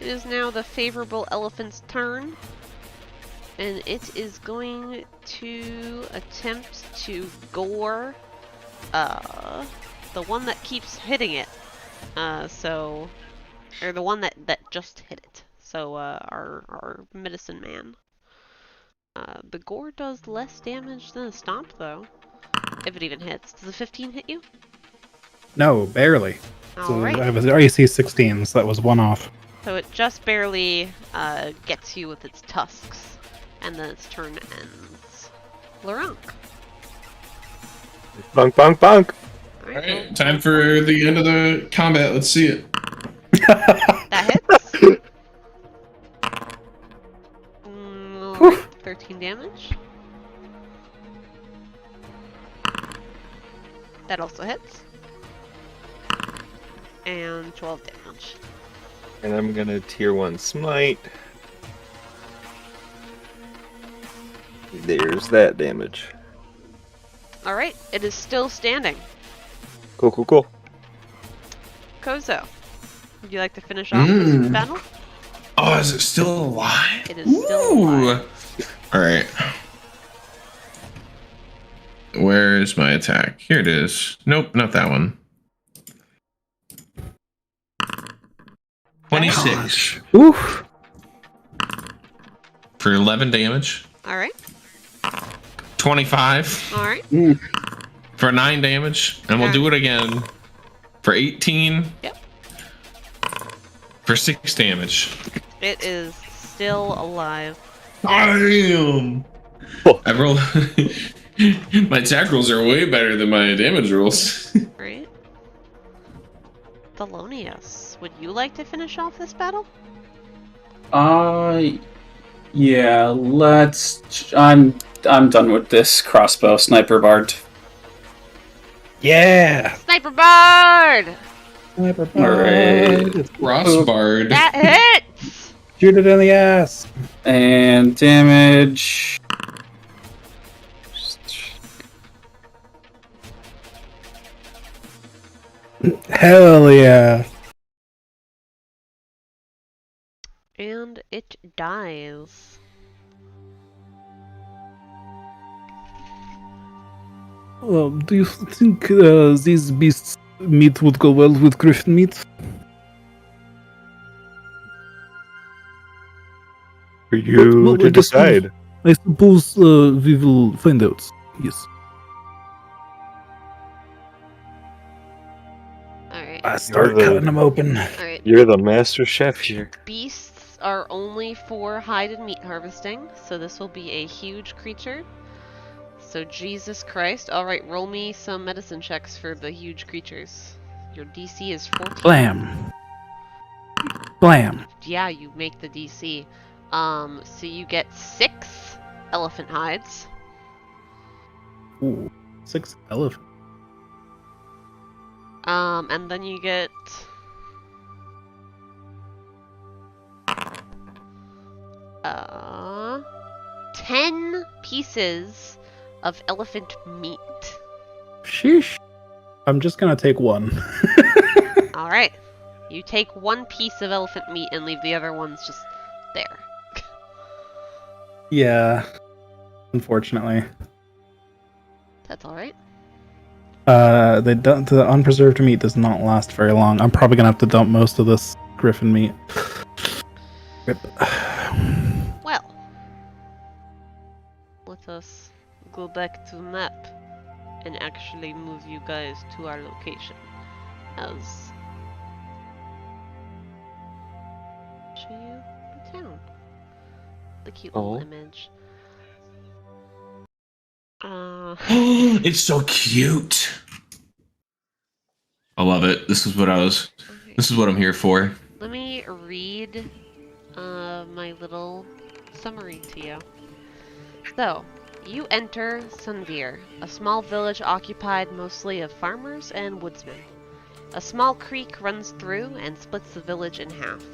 It is now the favorable elephant's turn. And it is going to attempt to gore the one that keeps hitting it. Or the one that just hit it. So our medicine man. The gore does less damage than a stomp though. If it even hits. Does a 15 hit you? No, barely. So Alright. I was AC 16, so that was one off. So it just barely gets you with its tusks. And then its turn ends. Luronk. Bonk, bonk, bonk. Alright, time for the end of the combat. Let's see it. That hits. 13 damage. That also hits. and 12 damage. And I'm gonna tier 1 smite. There's that damage. Alright, it is still standing. Cool. Koso, would you like to finish off this battle? Oh, is it still alive? It is still alive. All right. Where is my attack? Here it is. Nope, not that one. 26 Oof. for 11 damage. Alright, 25 alright. for 9 damage. And we'll do it again for 18. Yep. For 6 damage. It is still alive. Damn! Oh. I roll. My attack rolls are way better than my damage rolls. Right? Thelonious, would you like to finish off this battle? Yeah, let's. I'm done with this crossbow sniper bard. Yeah. Sniper Bard! Sniper Alright. Crossbard. That hits! Shoot it in the ass. And damage. Hell yeah. And it dies. Do you think these beasts' meat would go well with griffin meat? For you Well, to decide. I suppose we will find out. Yes. Alright. I start the- cutting them open. Alright. You're the master chef here. Beasts are only for hide and meat harvesting, so this will be a huge creature. So Jesus Christ. Alright, roll me some medicine checks for the huge creatures. Your DC is 14. Blam. Blam. Yeah, you make the DC. So you get 6 elephant hides. Ooh, 6 elephant. And then you get 10 pieces of elephant meat. Sheesh. I'm just gonna take one. Alright. You take 1 piece of elephant meat and leave the other ones just there. Yeah. Unfortunately. That's alright. The unpreserved meat does not last very long. I'm probably gonna have to dump most of this griffin meat. Rip. Well. Let us go back to the map and actually move you guys to our location. As show you the town. The cute little Oh. image. It's so cute. I love it. This is what I'm here for. Let me read my little summary to you. So, you enter Sunvir, a small village occupied mostly of farmers and woodsmen. A small creek runs through and splits the village in half.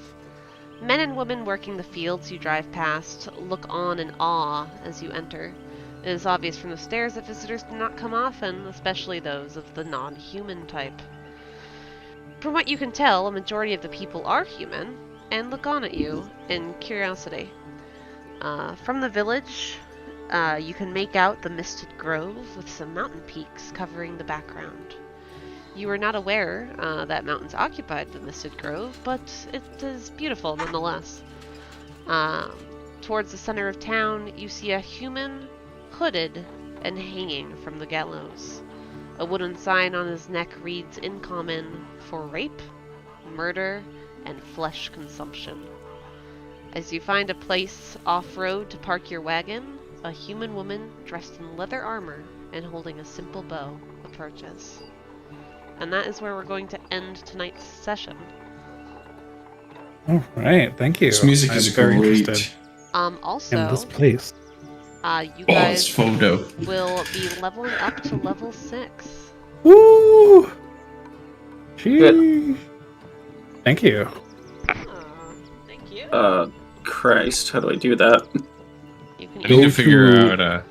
Men and women working the fields you drive past look on in awe as you enter. It is obvious from the stairs that visitors do not come often, especially those of the non-human type. From what you can tell, a majority of the people are human, and look on at you in curiosity. From the village, you can make out the misted grove with some mountain peaks covering the background. You were not aware that mountains occupied the misted grove, but it is beautiful nonetheless. Towards the center of town, you see a human hooded and hanging from the gallows. A wooden sign on his neck reads in common for rape, murder, and flesh consumption. As you find a place off-road to park your wagon, a human woman dressed in leather armor and holding a simple bow approaches. And that is where we're going to end tonight's session. All right, thank you. This music I'm is very great. interested Also, in this place. you Oh, it's guys photo. will be leveling up to level 6. Woo! Sheesh. Thank you. Thank you. Christ, how do I do that? You can I need to Go figure to- out.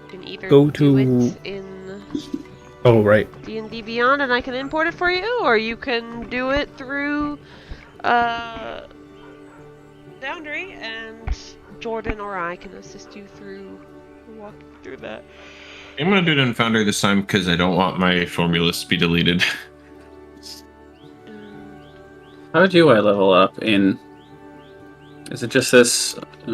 You can either Go do to- it in Oh, right. D&D Beyond and I can import it for you, or you can do it through Foundry, and Jordan or I can assist you through walking through that. I'm gonna do it in Foundry this time because I don't want my formulas to be deleted. How do I level up in... Is it just this...